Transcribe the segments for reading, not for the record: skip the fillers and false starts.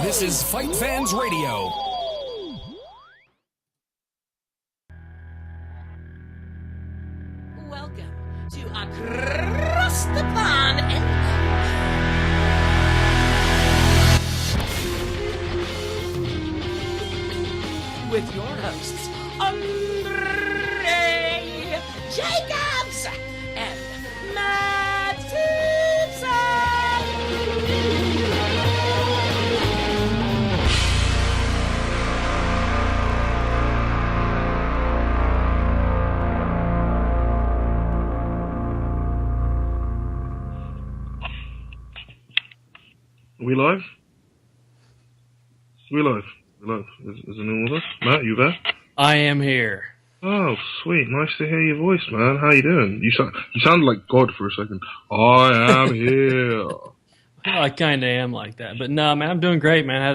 This is FightFans Radio. Welcome to Across the Pond with your hosts, Andre Jacobs and Matt Simpson. Are we live? We live. Is it in order? Matt, you there? I am here. Oh, sweet. Nice to hear your voice, man. How you doing? You sounded like God for a second. I am here. Well, I kind of am like that, but no, man, I'm doing great, man. I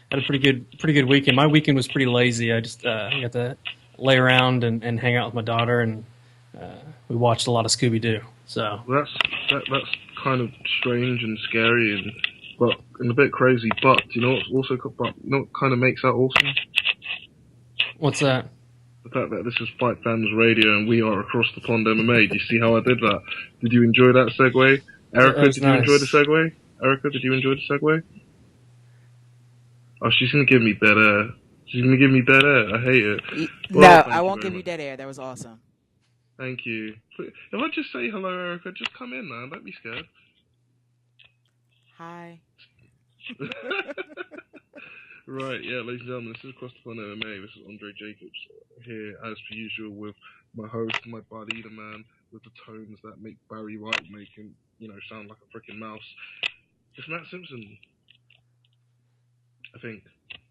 had a pretty good weekend. My weekend was pretty lazy. I just got to lay around and hang out with my daughter, and we watched a lot of Scooby Doo. So That's kind of strange and scary and a bit crazy. But you know what kind of makes that awesome? What's that? The fact that this is Fight Fans Radio and we are Across the Pond MMA. Do you see how I did that? Did you enjoy that segue? Erica, did you enjoy the segue? Erica, did you enjoy the segue? Oh, she's going to give me dead air. She's going to give me dead air. I hate it. No, I won't give you dead air. That was awesome. Thank you. If I just say hello, Erica, just come in, man. Don't be scared. Hi. Right, yeah, ladies and gentlemen, this is Across the Pond MMA. This is Andre Jacobs here, as per usual, with my host, my buddy, the man with the tones that make Barry White make him, sound like a freaking mouse. It's Matt Simpson, I think.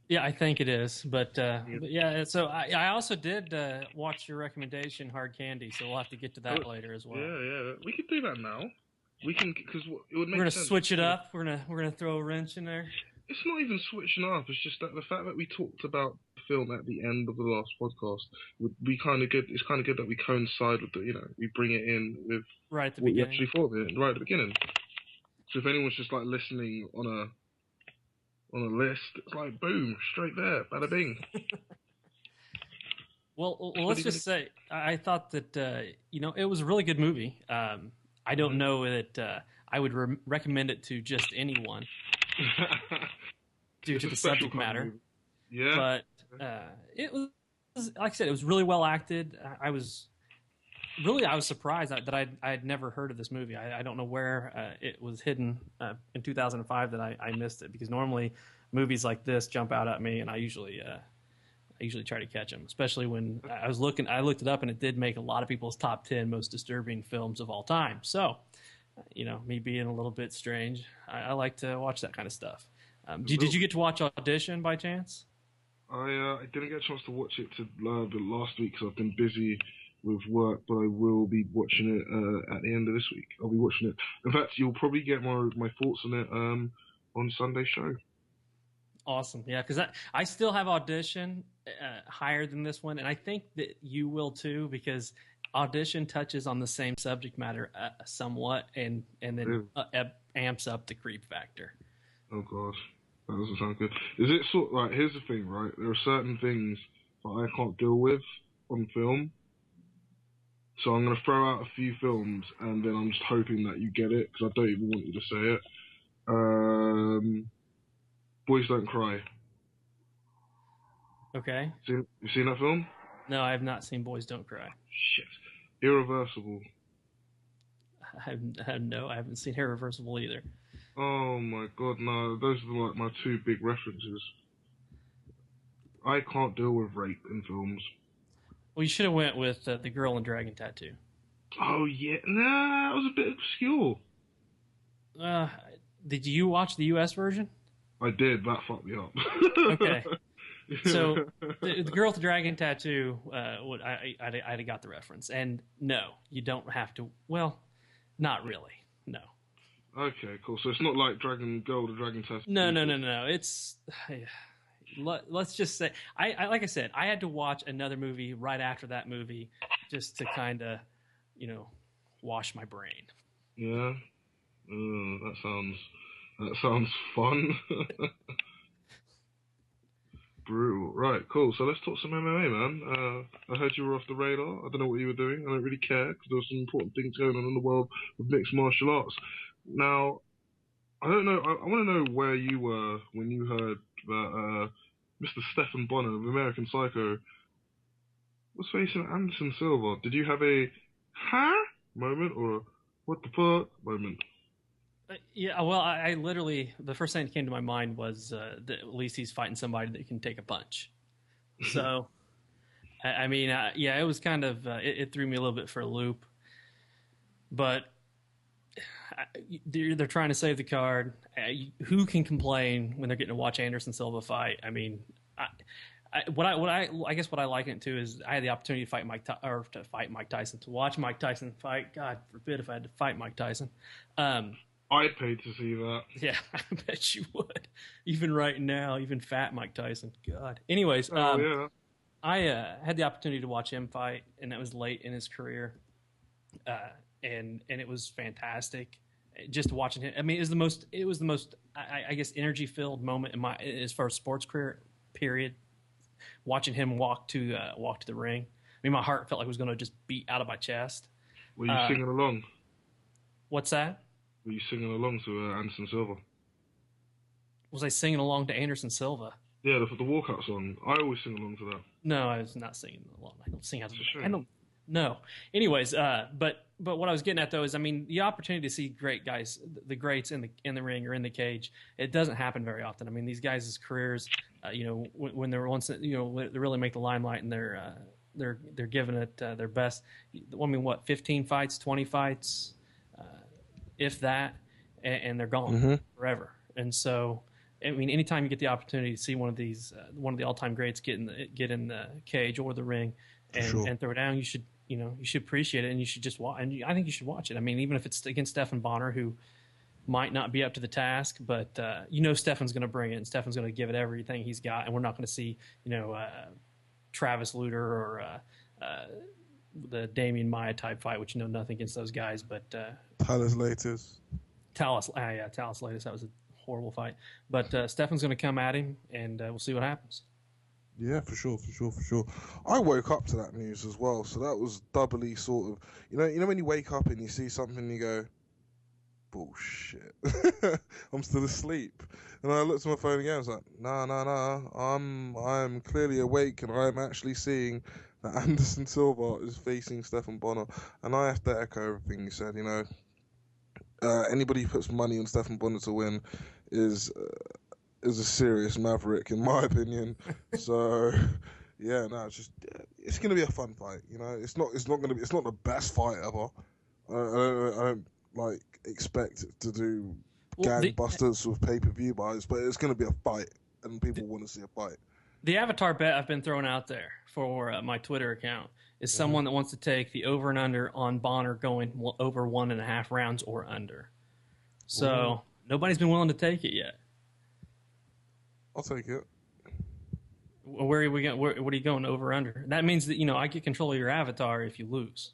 Yeah, I think it is, but yeah. So I also did watch your recommendation, Hard Candy. So we'll have to get to that later as well. Yeah, we could do that now. We can, because it would make sense. We're gonna switch it up. We're gonna throw a wrench in there. It's not even switching up. It's just that the fact that we talked about the film at the end of the last podcast it's kind of good that we coincide with we bring it in with right at the what beginning. we actually thought of it right at the beginning. So if anyone's just like listening on a list, it's like boom, straight there, bada bing. Well, let's just say I thought that it was a really good movie. I don't know that I would recommend it to just anyone due to the subject matter. Yeah. But it was, like I said, it was really well acted. I was surprised that I had never heard of this movie. I don't know where it was hidden in 2005 that I missed it, because normally movies like this jump out at me, and I usually try to catch them, especially when I looked it up, and it did make a lot of people's top 10 most disturbing films of all time. So, me being a little bit strange, I like to watch that kind of stuff. Did you get to watch Audition by chance? I didn't get a chance to watch it the last week because I've been busy with work, but I will be watching it at the end of this week. I'll be watching it. In fact, you'll probably get my thoughts on it on Sunday's show. Awesome. Yeah, because I still have Audition higher than this one, and I think that you will too, because Audition touches on the same subject matter somewhat, and then amps up the creep factor. Oh gosh, that doesn't sound good. Is it right? Here's the thing, right? There are certain things that I can't deal with on film, so I'm going to throw out a few films, and then I'm just hoping that you get it, because I don't even want you to say it. Boys Don't Cry. Okay. You seen that film? No, I have not seen Boys Don't Cry. Shit. Irreversible. I haven't seen Irreversible either. Oh my god, no. Those are like my two big references. I can't deal with rape in films. Well, you should have went with The Girl in Dragon Tattoo. Oh yeah, nah, that was a bit obscure. Did you watch the U.S. version? I did. That fucked me up. Okay. So the Girl with the Dragon Tattoo, I'd have got the reference. And no, you don't have to. Well, not really. No. Okay, cool. So it's not like Girl with the Dragon Tattoo. No. It's let's just say I like I said, I had to watch another movie right after that movie just to kind of wash my brain. Yeah. That sounds fun. Brutal. Right, cool. So let's talk some MMA, man. I heard you were off the radar. I don't know what you were doing. I don't really care because there were some important things going on in the world of mixed martial arts. Now, I don't know. I want to know where you were when you heard that Mr. Stephan Bonner of American Psycho was facing Anderson Silva. Did you have a huh moment or a what the fuck moment? Yeah, well, I literally, the first thing that came to my mind was that at least he's fighting somebody that can take a punch. So, I mean, yeah, it was kind of, it threw me a little bit for a loop. But they're trying to save the card. Who can complain when they're getting to watch Anderson Silva fight? I mean, I guess what I liken it to is I had the opportunity to fight Mike Tyson, to watch Mike Tyson fight. God forbid if I had to fight Mike Tyson. I'd pay to see that. Yeah, I bet you would. Even right now, even fat Mike Tyson. God. Anyways, yeah. I had the opportunity to watch him fight, and that was late in his career, and it was fantastic. Just watching him. I mean, it was the most I guess energy filled moment in my as far as sports career period. Watching him walk to the ring. I mean, my heart felt like it was going to just beat out of my chest. Were you singing along? What's that? Were you singing along to Anderson Silva? Was I singing along to Anderson Silva? Yeah, the walkout song. I always sing along to that. No, I was not singing along. I don't sing out. I don't. No. Anyways, but what I was getting at though is, I mean, the opportunity to see great guys, the greats in the ring or in the cage, it doesn't happen very often. I mean, these guys' careers, when they're once, they really make the limelight and they're giving it their best. I mean, what, 15 fights, 20 fights, if that, and they're gone forever. And so, I mean, anytime you get the opportunity to see one of the all-time greats get in the cage or the ring and throw it down, you should appreciate it, and you should just watch. And I think you should watch it. I mean, even if it's against Stephan Bonner, who might not be up to the task, but Stephan's going to bring it, and Stephan's going to give it everything he's got, and we're not going to see Travis Lutter or the Damian Maia type fight, which nothing against those guys, but Talis Latis. Talis Latis, that was a horrible fight. But Stephan's going to come at him, and we'll see what happens. Yeah, for sure. I woke up to that news as well, so that was doubly sort of, you know when you wake up and you see something and you go, bullshit, I'm still asleep. And I looked at my phone again, I was like, nah, I'm clearly awake, and I'm actually seeing that Anderson Silva is facing Stephan Bonner. And I have to echo everything you said, anybody who puts money on Stephan Bonner to win is a serious maverick, in my opinion. So, yeah, no, it's gonna be a fun fight. It's not the best fight ever. I don't like expect it to do gangbusters with pay-per-view buys, but it's gonna be a fight, and people want to see a fight. The avatar bet I've been throwing out there for my Twitter account is someone that wants to take the over and under on Bonner going over 1.5 rounds or under. So nobody's been willing to take it yet. I'll take it. Where are we going? What are you going over or under? That means that I get control of your avatar if you lose.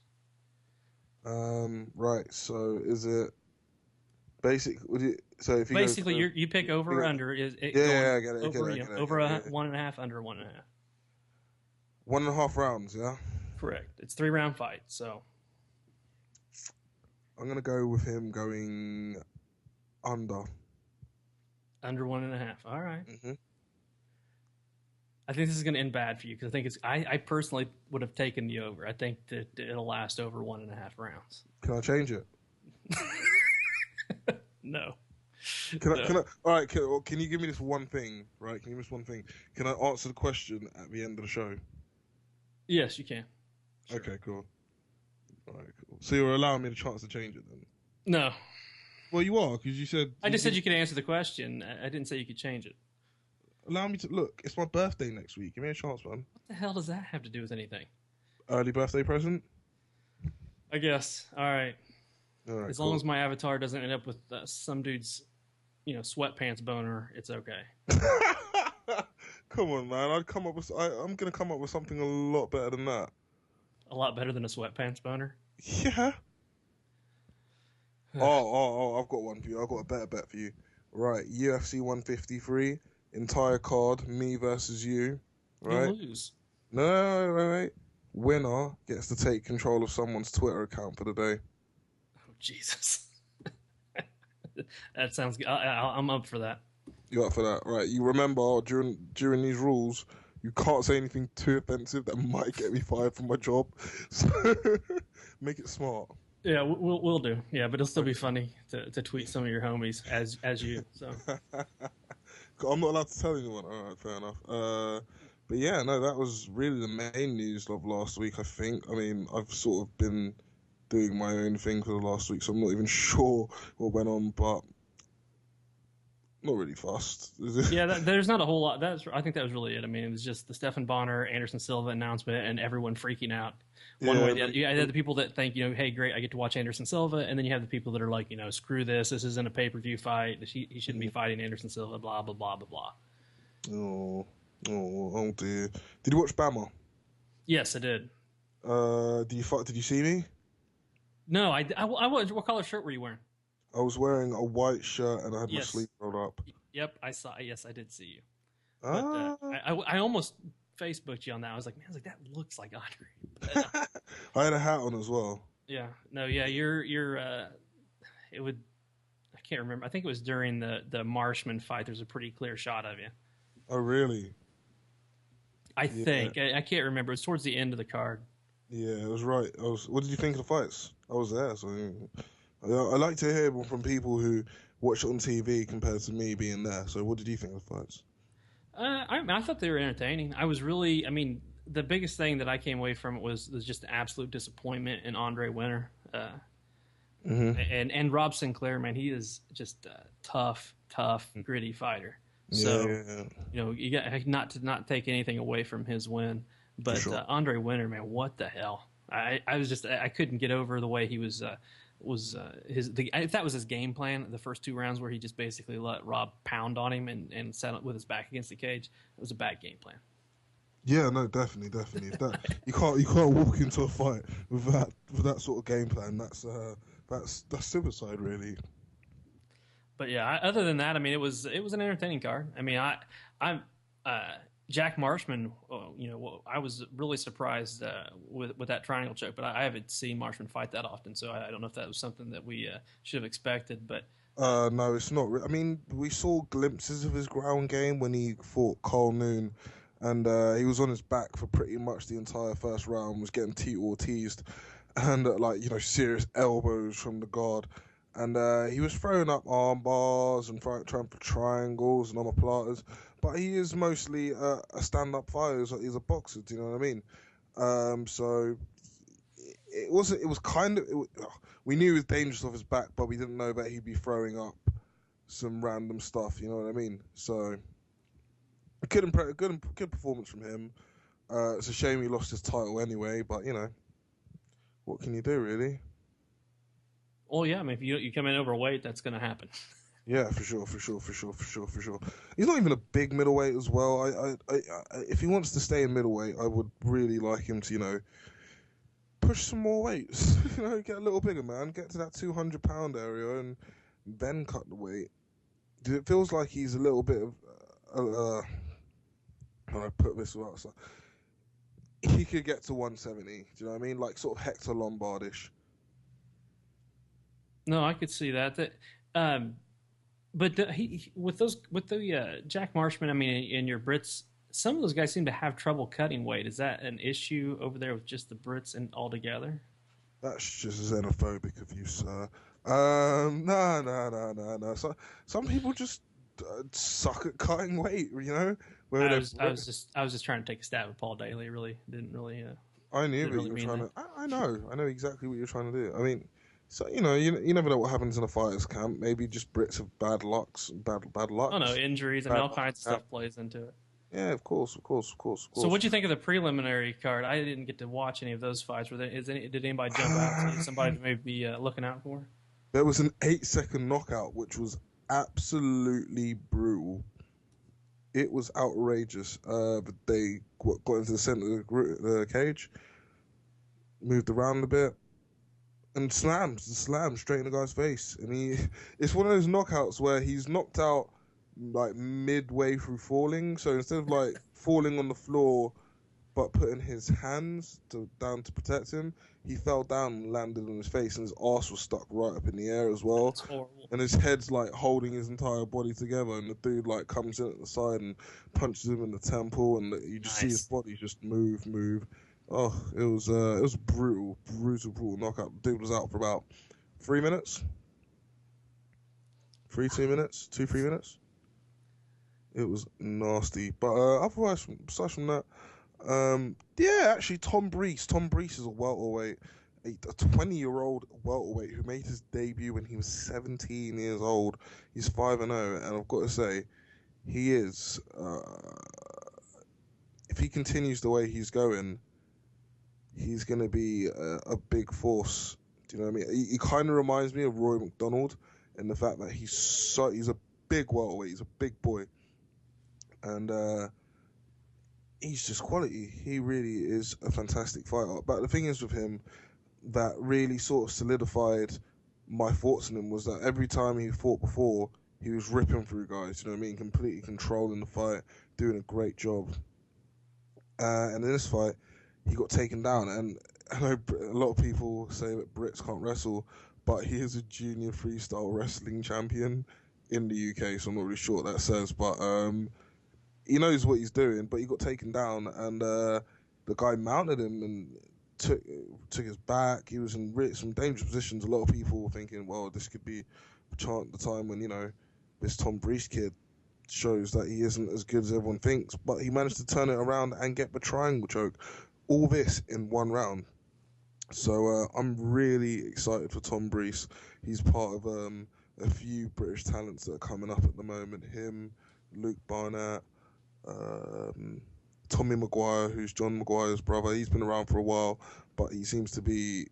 Right. So is it basic? So if you basically you pick over or under is it I get it. Over 1.5, under 1.5. 1.5 rounds. Yeah. Correct. It's 3-round fight. So I'm gonna go with him going under. Under 1.5. All right. Mm-hmm. I think this is going to end bad for you because I think I personally would have taken the over. I think that it'll last over 1.5 rounds. Can I change it? No. Can I? All right. Can you give me this one thing? Right. Can you give me this one thing? Can I answer the question at the end of the show? Yes, you can. Sure. Okay. Cool. All right. Cool. So you're allowing me the chance to change it then? No. Well, you are, because you said... I just said you could answer the question. I didn't say you could change it. Allow me to... Look, it's my birthday next week. Give me a chance, man. What the hell does that have to do with anything? Early birthday present? I guess. All right. As long cool. as my avatar doesn't end up with some dude's, sweatpants boner, it's okay. Come on, man. I'm going to come up with something a lot better than that. A lot better than a sweatpants boner? Yeah. Oh, I've got one for you. I've got a better bet for you. Right, UFC 153, entire card, me versus you, right? You'll lose. No, wait. Winner gets to take control of someone's Twitter account for the day. Oh, Jesus. That sounds good. I'm up for that. You up for that, right? You remember during these rules, you can't say anything too offensive that might get me fired from my job. So make it smart. Yeah, we'll do. Yeah, but it'll still be funny to tweet some of your homies as you. So I'm not allowed to tell anyone. All right, fair enough. But yeah, no, that was really the main news of last week, I think. I mean, I've sort of been doing my own thing for the last week, so I'm not even sure what went on, but not really fussed. yeah, there's not a whole lot. I think that was really it. I mean, it was just the Stephan Bonner, Anderson Silva announcement, and everyone freaking out. One way, you had the people that think, hey, great, I get to watch Anderson Silva, and then you have the people that are like, screw this. This isn't a pay-per-view fight. He shouldn't be fighting Anderson Silva. Blah blah blah blah blah. Oh dear. Did you watch Bama? Yes, I did. Did you see me? No, I was. What color shirt were you wearing? I was wearing a white shirt and I had my Yes. sleeve rolled up. Yep, I saw. Yes, I did see you. But I almost Facebooked you on that. I was like, man, that looks like Andre. But, I had a hat on as well. yeah, no, yeah, you're. It would. I can't remember. I think it was during the Marshman fight. There's a pretty clear shot of you. Oh really? I think I can't remember. It was towards the end of the card. Yeah, it was right. What did you think of the fights? I was there, so I like to hear from people who watch it on TV compared to me being there. So, what did you think of the fights? I thought they were entertaining. I was really. I mean, the biggest thing that I came away from it was just absolute disappointment in Andre Winter. And Rob Sinclair, man, he is just a tough, gritty fighter. So you got not take anything away from his win, but sure. Andre Winter, man, what the hell? I couldn't get over the way he was if that was his game plan, the first two rounds where he just basically let Rob pound on him and sat up with his back against the cage. It was a bad game plan. Yeah, no, definitely. That you can't walk into a fight with that sort of game plan. That's suicide, really. But yeah, other than that, I mean, it was an entertaining card. I mean, I'm Jack Marshman. I was really surprised with that triangle choke, but I haven't seen Marshman fight that often, so I don't know if that was something that we should have expected. But no, it's not. I mean, we saw glimpses of his ground game when he fought Carl Noon, and he was on his back for pretty much the entire first round. Was getting teased, and serious elbows from the guard. And he was throwing up arm bars and trying for triangles and omoplatas. But he is mostly a stand-up fighter. He's a boxer, do you know what I mean? So it was kind of... we knew he was dangerous off his back, but we didn't know that he'd be throwing up some random stuff, you know what I mean? So a good performance from him. It's a shame he lost his title anyway, but, what can you do, really? Oh yeah, I mean, if you come in overweight, that's going to happen. Yeah, for sure. He's not even a big middleweight as well. I if he wants to stay in middleweight, I would really like him to, push some more weights. Get a little bigger, man. Get to that 200-pound area and then cut the weight. It feels like he's a little bit of. When I put this outside, he could get to 170. Do you know what I mean? Like sort of Hector Lombardish. No, I could see that. But with the Jack Marshman, I mean, and your Brits, some of those guys seem to have trouble cutting weight. Is that an issue over there with just the Brits and altogether? That's just xenophobic of you, sir. No. So, some people just suck at cutting weight, I was just trying to take a stab at Paul Daly. Really didn't really. I knew what you were trying to. I know exactly what you're trying to do. I mean. So, you never know what happens in a fighter's camp. Maybe just Brits have bad luck. Oh, no, injuries and all kinds of stuff plays into it. Yeah, of course. So what'd you think of the preliminary card? I didn't get to watch any of those fights. Did anybody jump out to you? Somebody to maybe be looking out for? There was an 8-second knockout, which was absolutely brutal. It was outrageous. But they got into the center of the cage, moved around a bit, and slammed straight in the guy's face. And it's one of those knockouts where he's knocked out like midway through falling. So instead of like falling on the floor, but putting his hands down to protect him, he fell down and landed on his face, and his arse was stuck right up in the air as well. That's horrible. And his head's like holding his entire body together, and the dude like comes in at the side and punches him in the temple, and you just see his body just move. Oh, it was brutal knockout. The dude was out for about 3 minutes. 3 minutes. It was nasty. But otherwise, aside from that, yeah, actually, Tom Breese. Tom Breese is a welterweight, a 20-year-old welterweight who made his debut when he was 17 years old. He's 5-0, and I've got to say, he is. If he continues the way he's going, he's going to be a big force. Do you know what I mean? He kind of reminds me of Roy McDonald in the fact that he's a big welterweight. He's a big boy, and he's just quality. He really is a fantastic fighter. But the thing is with him that really sort of solidified my thoughts on him was that every time he fought before, he was ripping through guys. You know what I mean? Completely controlling the fight, doing a great job. And in this fight, he got taken down. And I know a lot of people say that Brits can't wrestle, but he is a junior freestyle wrestling champion in the UK, so I'm not really sure what that says. But he knows what he's doing, but he got taken down, and the guy mounted him and took his back. He was in some dangerous positions. A lot of people were thinking, well, this could be the time when, you know, this Tom Breese kid shows that he isn't as good as everyone thinks. But he managed to turn it around and get the triangle choke. All this in one round. So I'm really excited for Tom Breese. He's part of a few British talents that are coming up at the moment. Him, Luke Barnett, Tommy Maguire, who's John Maguire's brother. He's been around for a while, but he seems to be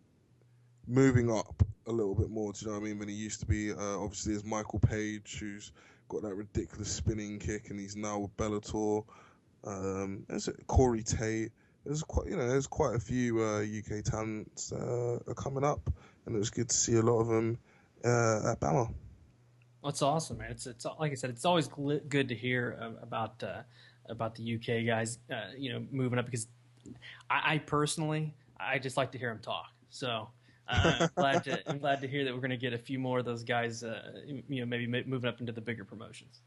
moving up a little bit more, do you know what I mean, than he used to be. Obviously, there's Michael Page, who's got that ridiculous spinning kick, and he's now with Bellator. There's Corey Tate. There's quite a few UK talents are coming up, and it was good to see a lot of them at Bama. That's awesome, man. It's like I said, it's always good to hear about the UK guys, moving up, because I personally just like to hear them talk. So I'm glad to hear that we're going to get a few more of those guys, maybe moving up into the bigger promotions.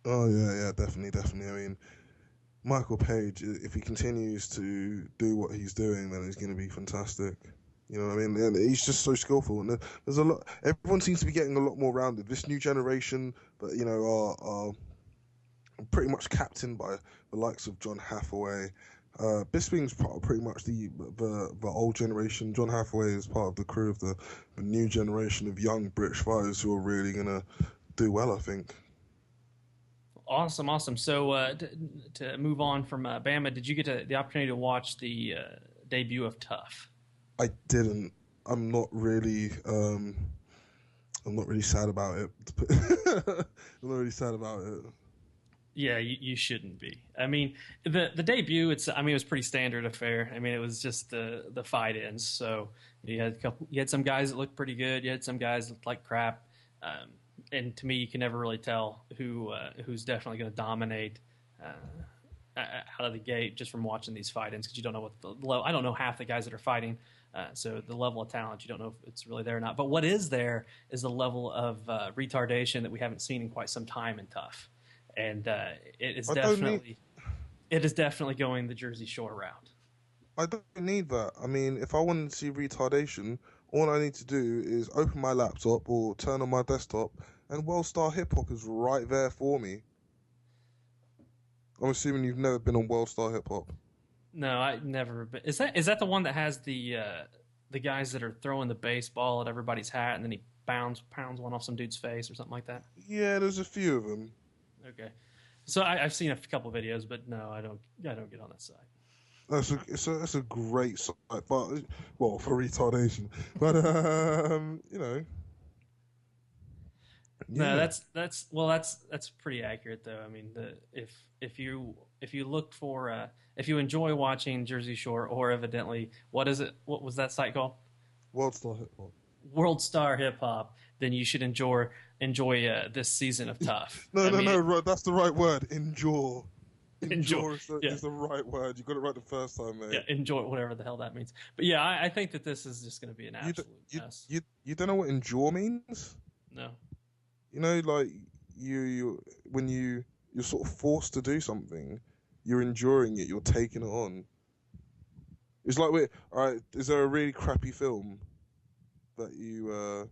Oh yeah, definitely. I mean, Michael Page, if he continues to do what he's doing, then he's going to be fantastic. You know what I mean? And he's just so skillful, and there's a lot. Everyone seems to be getting a lot more rounded. This new generation, but are pretty much captained by the likes of John Hathaway. Bisping's pretty much the old generation. John Hathaway is part of the crew of the new generation of young British fighters who are really gonna do well, I think. Awesome. So to move on from Bama, did you get the opportunity to watch the debut of Tough? I didn't. I'm not really sad about it. I'm not really sad about it. Yeah, you shouldn't be. I mean, the debut, it was pretty standard affair. I mean, it was just the fight ends. So you had some guys that looked pretty good. You had some guys that looked like crap. And to me, you can never really tell who's definitely going to dominate out of the gate just from watching these fight ends, because you don't know what the level. I don't know half the guys that are fighting, so the level of talent, you don't know if it's really there or not. But what is there is the level of retardation that we haven't seen in quite some time in Tough, and it is definitely going the Jersey Shore route. I don't need that. I mean, if I wanted to see retardation, all I need to do is open my laptop or turn on my desktop, and World Star Hip Hop is right there for me. I'm assuming you've never been on World Star Hip Hop. No, I never been. Is that the one that has the guys that are throwing the baseball at everybody's hat, and then he pounds one off some dude's face or something like that? Yeah, there's a few of them. Okay, so I've seen a couple videos, but no, I don't get on that site. That's a great site, but well, for retardation, but No, yeah. that's pretty accurate though. I mean, if you look for if you enjoy watching Jersey Shore, or evidently, what was that site called? World Star Hip Hop. World Star Hip Hop. then you should enjoy this season of Tough. No, that's the right word. Endure. Enjoy Is the right word. You got it right the first time, mate. Yeah, enjoy whatever the hell that means. But yeah, I think that this is just going to be an absolute mess. You don't know what endure means? No. You know, like when you're sort of forced to do something, you're enduring it. You're taking it on. It's like alright. Is there a really crappy film that you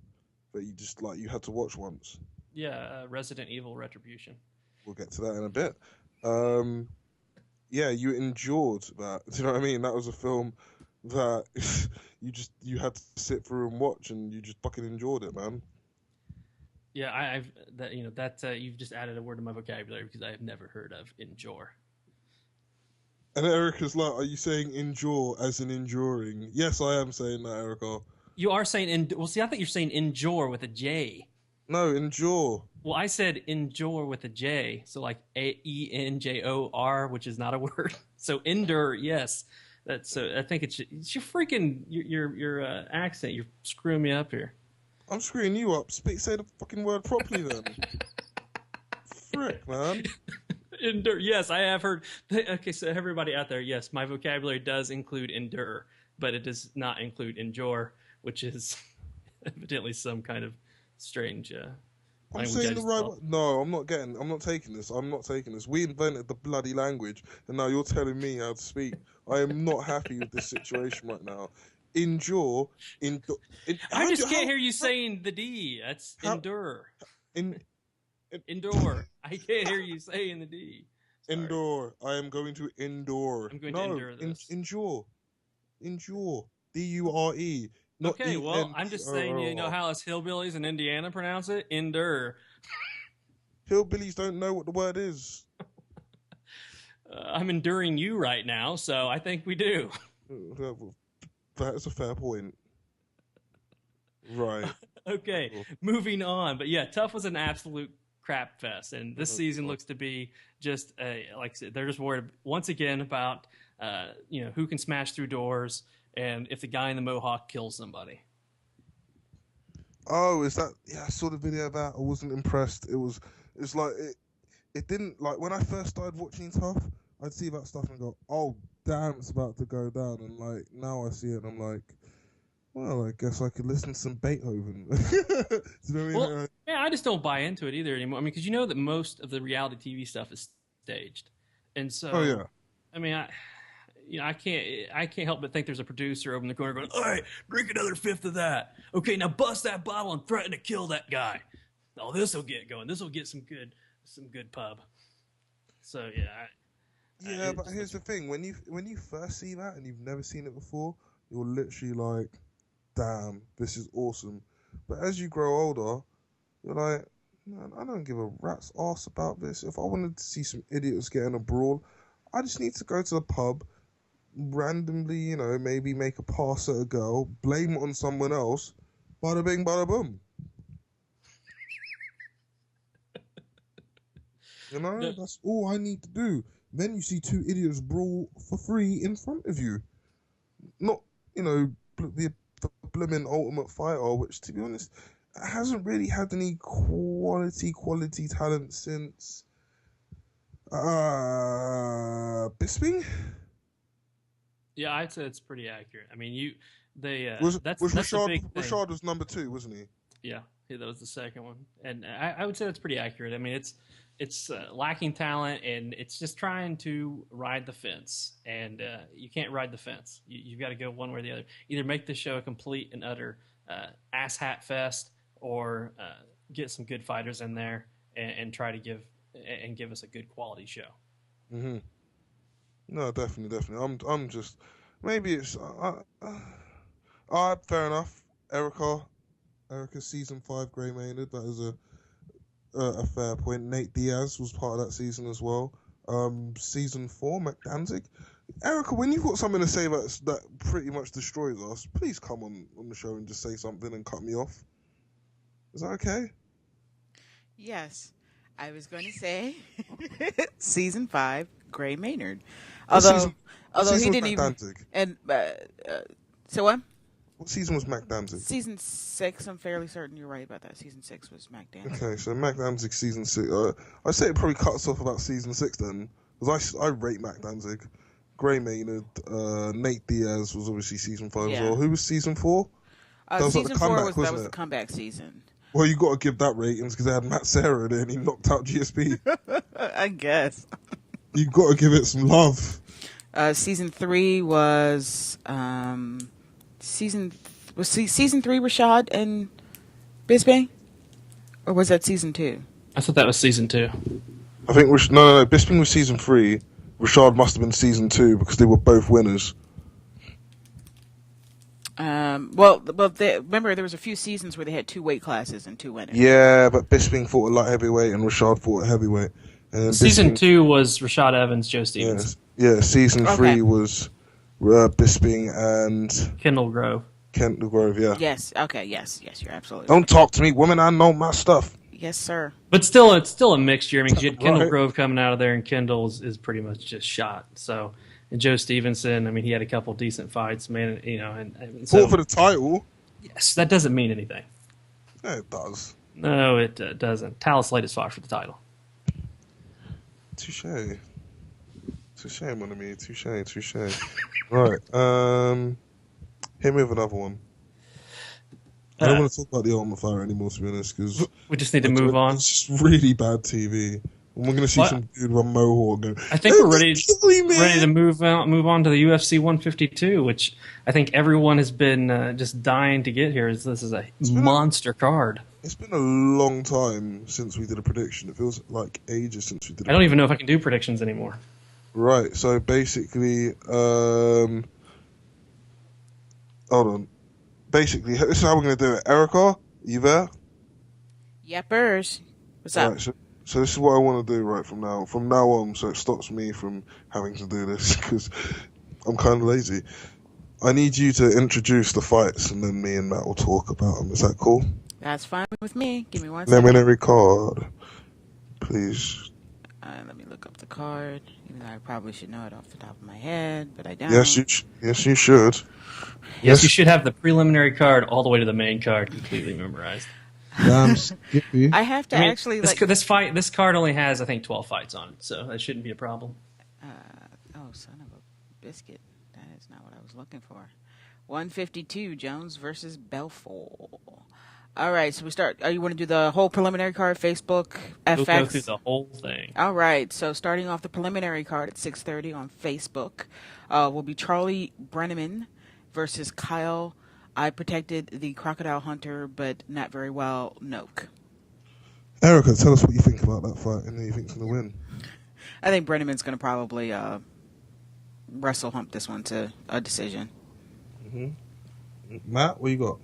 just like you had to watch once? Yeah, Resident Evil Retribution. We'll get to that in a bit. Yeah, you endured that. Do you know what I mean? That was a film that you had to sit through and watch, and you just fucking endured it, man. Yeah, you've just added a word to my vocabulary because I have never heard of endure. And Erica's like, "Are you saying endure as in enduring?" Yes, I am saying that, Erica. You are saying well, see, I thought you're saying endure with a J. No, endure. Well, I said endure with a J, so like ENJOR, which is not a word. So endure, yes. That's. I think it's your freaking your accent. You're screwing me up here. I'm screwing you up. Say the fucking word properly then. Frick, man. Endure. Yes, I have heard. Okay, so everybody out there, yes, my vocabulary does include endure, but it does not include endure, which is evidently some kind of strange. I'm saying the right word. No, I'm not taking this. I'm not taking this. We invented the bloody language, and now you're telling me how to speak. I am not happy with this situation right now. Endure. I just can't hear you saying the D. That's endure. Endure. I can't hear you saying the D. Sorry. Endure. I am going to endure. I'm going to endure this. Endure. DURE. Okay, well, I'm just saying, you know how us hillbillies in Indiana pronounce it? Endure. Hillbillies don't know what the word is. I'm enduring you right now, so I think we do. That's a fair point. Right. Okay, moving on. But yeah, Tough was an absolute crap fest, and this season looks to be just like I said, they're just worried once again about who can smash through doors and if the guy in the mohawk kills somebody. Oh, is that? Yeah, I saw the video of that. I wasn't impressed. It's like it didn't, like when I first started watching Tough, I'd see that stuff and go, oh damn, it's about to go down, and like now I see it and I'm like, well, I guess I could listen to some Beethoven. Do you know what I mean? Yeah, I just don't buy into it either anymore. I mean, because you know that most of the reality TV stuff is staged, and so oh yeah. I mean, I can't help but think there's a producer over in the corner going, all right, drink another fifth of that. Okay, now bust that bottle and threaten to kill that guy. Oh, this will get going. This will get some good pub. So yeah. Yeah, but here's the thing: when you first see that and you've never seen it before, you're literally like, damn, this is awesome. But as you grow older, you're like, man, I don't give a rat's ass about this. If I wanted to see some idiots get in a brawl, I just need to go to the pub, randomly, maybe make a pass at a girl, blame it on someone else, bada bing, bada boom. That's all I need to do. Then you see two idiots brawl for free in front of you. Not, the blooming Ultimate Fighter, which, to be honest, hasn't really had any quality talent since Bisping? Yeah, I'd say it's pretty accurate. I mean, that's Rashad was number 2, wasn't he? Yeah, that was the second one, and I would say that's pretty accurate. I mean, it's lacking talent, and it's just trying to ride the fence, and you can't ride the fence. You've got to go one way or the other. Either make the show a complete and utter asshat fest, or get some good fighters in there and try to give us a good quality show. Mm-hmm. No, definitely. I'm just, maybe it's fair enough. Erica's season 5 Grey Maynard. That is a fair point. Nate Diaz was part of that season as well. Season 4, McDanzig. Erica, when you've got something to say that pretty much destroys us, please come on the show and just say something and cut me off. Is that okay? Yes. I was going to say season 5, Grey Maynard. Although he didn't even. And so what? What season was Mac Danzig? Season 6. I'm fairly certain you're right about that. Season 6 was Mac Danzig. Okay, so Mac Danzig season 6. I'd say it probably cuts off about season 6 then, because I rate Mac Danzig. Gray Maynard, Nate Diaz was obviously season 5 as well. Who was season 4? That was season like the comeback, 4 was wasn't the comeback season. Well, you got to give that ratings because they had Matt Serra in it and he knocked out GSP. I guess. You got to give it some love. Season 3 was season 3 Rashad and Bisping, or was that season 2? I thought that was season 2. I think no. Bisping was season 3. Rashad must have been season 2 because they were both winners. Remember there was a few seasons where they had 2 weight classes and 2 winners. Yeah, but Bisping fought a light heavyweight and Rashad fought a heavyweight. And season 2 was Rashad Evans, Joe Stevens. Yeah, season 3 was Bisping and Kendall Grove. Yeah. Yes. Okay. Yes. You're absolutely. Don't talk to me, women. I know my stuff. Yes, sir. But still, it's still a mixture. I mean, 'cause you had Kendall Right. Grove coming out of there, and Kendall is pretty much just shot. So, and Joe Stevenson, I mean, he had a couple decent fights, man. You know, and so Fought for the title. yes, that doesn't mean anything. Yeah, it does. No, it doesn't. Talis Slate is fought for the title. Touche, mon ami. Touche. Right. Hit me with another one. I don't want to talk about the Ultimate Fighter anymore, to be honest, because We just need to move on. It's just really bad TV. And we're going to see some dude with a mohawk going, I think we're ready man." to move on to the UFC 152, which I think everyone has been just dying to get here. This is a monster card. It's been a long time since we did a prediction. It feels like ages since we did. I don't even know if I can do predictions anymore. Right. So basically, hold on. Basically, this is how we're going to do it. Erica, are you there? Yepers. What's up? Right, so this is what I want to do right from now on, so it stops me from having to do this because I'm kind of lazy. I need you to introduce the fights, and then me and Matt will talk about them. Is that cool? That's fine with me. Give me one second. Preliminary card, please. Let me look up the card. Even though I probably should know it off the top of my head, but I don't. Yes, you should. Yes, you should have the preliminary card all the way to the main card completely memorized. Damn, Skippy. I have to actually this card only has I think 12 fights on it, so that shouldn't be a problem. Oh, son of a biscuit! That is not what I was looking for. 152 Jones versus Belfort. All right, so we start. You want to do the whole preliminary card? Facebook, FX. We'll go through the whole thing. All right, so starting off the preliminary card at 6:30 on Facebook will be Charlie Brenneman versus Kyle. I protected the Crocodile Hunter, but not very well, Noak. Erica, tell us what you think about that fight and who you think's going to win. I think Brenneman's going to probably wrestle hump this one to a decision. Mm-hmm. Matt, what you got?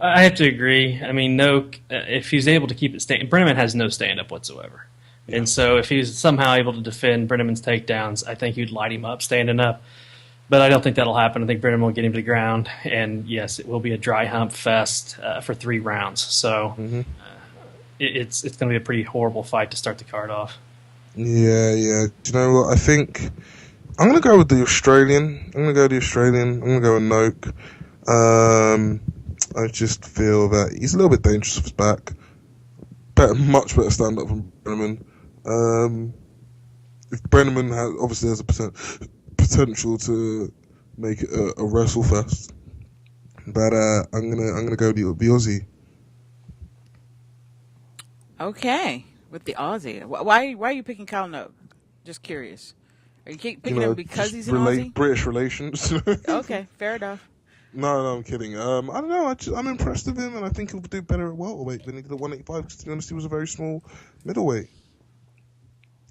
I have to agree. I mean, Noak, if he's able to keep it stand, Brenneman has no stand-up whatsoever. Yeah. And so if he's somehow able to defend Brenneman's takedowns, I think you'd light him up standing up. But I don't think that'll happen. I think Brenneman will get him to the ground. And, yes, it will be a dry hump fest for 3 rounds. So it's going to be a pretty horrible fight to start the card off. Yeah. Do you know what? I think I'm going to go with the Australian. I'm going to go with Noak. I just feel that he's a little bit dangerous off his back. Much better stand-up from Brenneman. If Brenneman has a potential to make it a wrestle fest, but I'm gonna go the Aussie. Okay, with the Aussie. Why are you picking Kyle Noak? Just curious. Are you picking him because he's an Aussie? British relations. Okay, fair enough. No, I'm kidding. I don't know. I'm impressed with him, and I think he'll do better at welterweight than he did at 185. Because to be honest, he was a very small middleweight.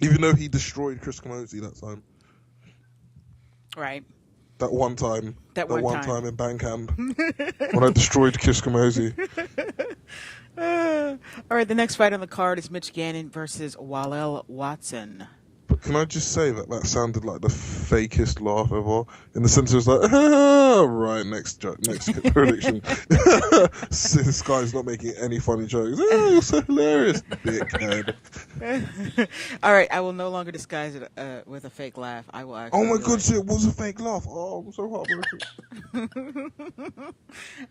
Even though he destroyed Chris Camozzi that time. Right. That one time. That one time in Bandcamp. When I destroyed Chris Camozzi. All right, the next fight on the card is Mitch Gannon versus Walel Watson. But can I just say that sounded like the fakest laugh ever? In the sense it was like, right, next prediction. This guy's not making any funny jokes. Oh, you're so hilarious, dickhead. All right, I will no longer disguise it with a fake laugh. I will actually. Oh my god, it was a fake laugh. Oh, I'm so heartbroken.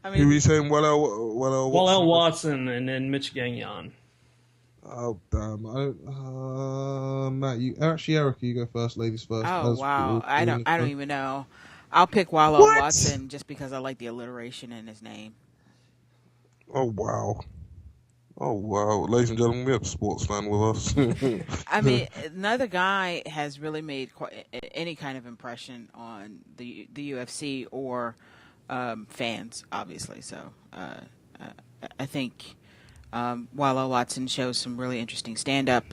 I Who were mean, you saying? Wallell Watson and then Mitch Gagnon. Oh damn! Matt, Erica, you go first. Ladies first. oh wow, I don't even know. I'll pick Wallow Watson just because I like the alliteration in his name. Oh wow. Oh wow, ladies and gentlemen, we have a sports fan with us. I mean, another guy has really made any kind of impression on the UFC or fans, obviously. So I think Wallow Watson shows some really interesting stand-up,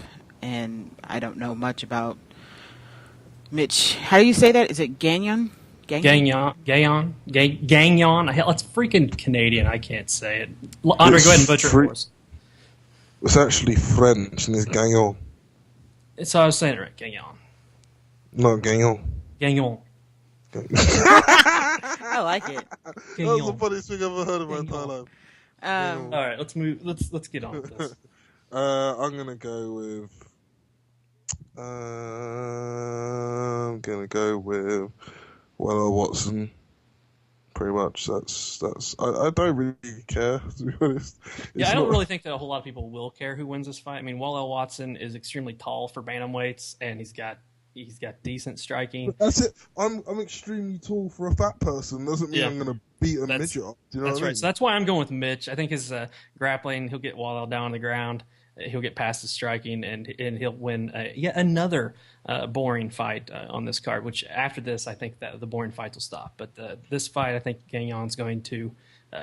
and I don't know much about Mitch. How do you say that? Is it Gagnon? Gagnon. Hell, it's freaking Canadian. I can't say it. Andre, go ahead and butcher it for us. It's actually French, and it's Gagnon. So I was saying it right. Gagnon. No, Gagnon. Gagnon. I like it. That was the funniest thing I've ever heard in my entire life. All right, let's move. Let's get on with this. I'm gonna go with. I'm gonna go with Wallow Watson. Pretty much. That's. I don't really care, to be honest. Yeah, I don't really think that a whole lot of people will care who wins this fight. I mean, Wallow Watson is extremely tall for bantamweights, and he's got decent striking. That's it. I'm extremely tall for a fat person. Doesn't mean I'm gonna beat a midget up. Do you know that's what I right. mean? So that's why I'm going with Mitch. I think his grappling, he'll get Wallow down on the ground. He'll get past his striking, and he'll win yet another boring fight on this card. Which after this, I think that the boring fights will stop. But this fight, I think Gagnon's going to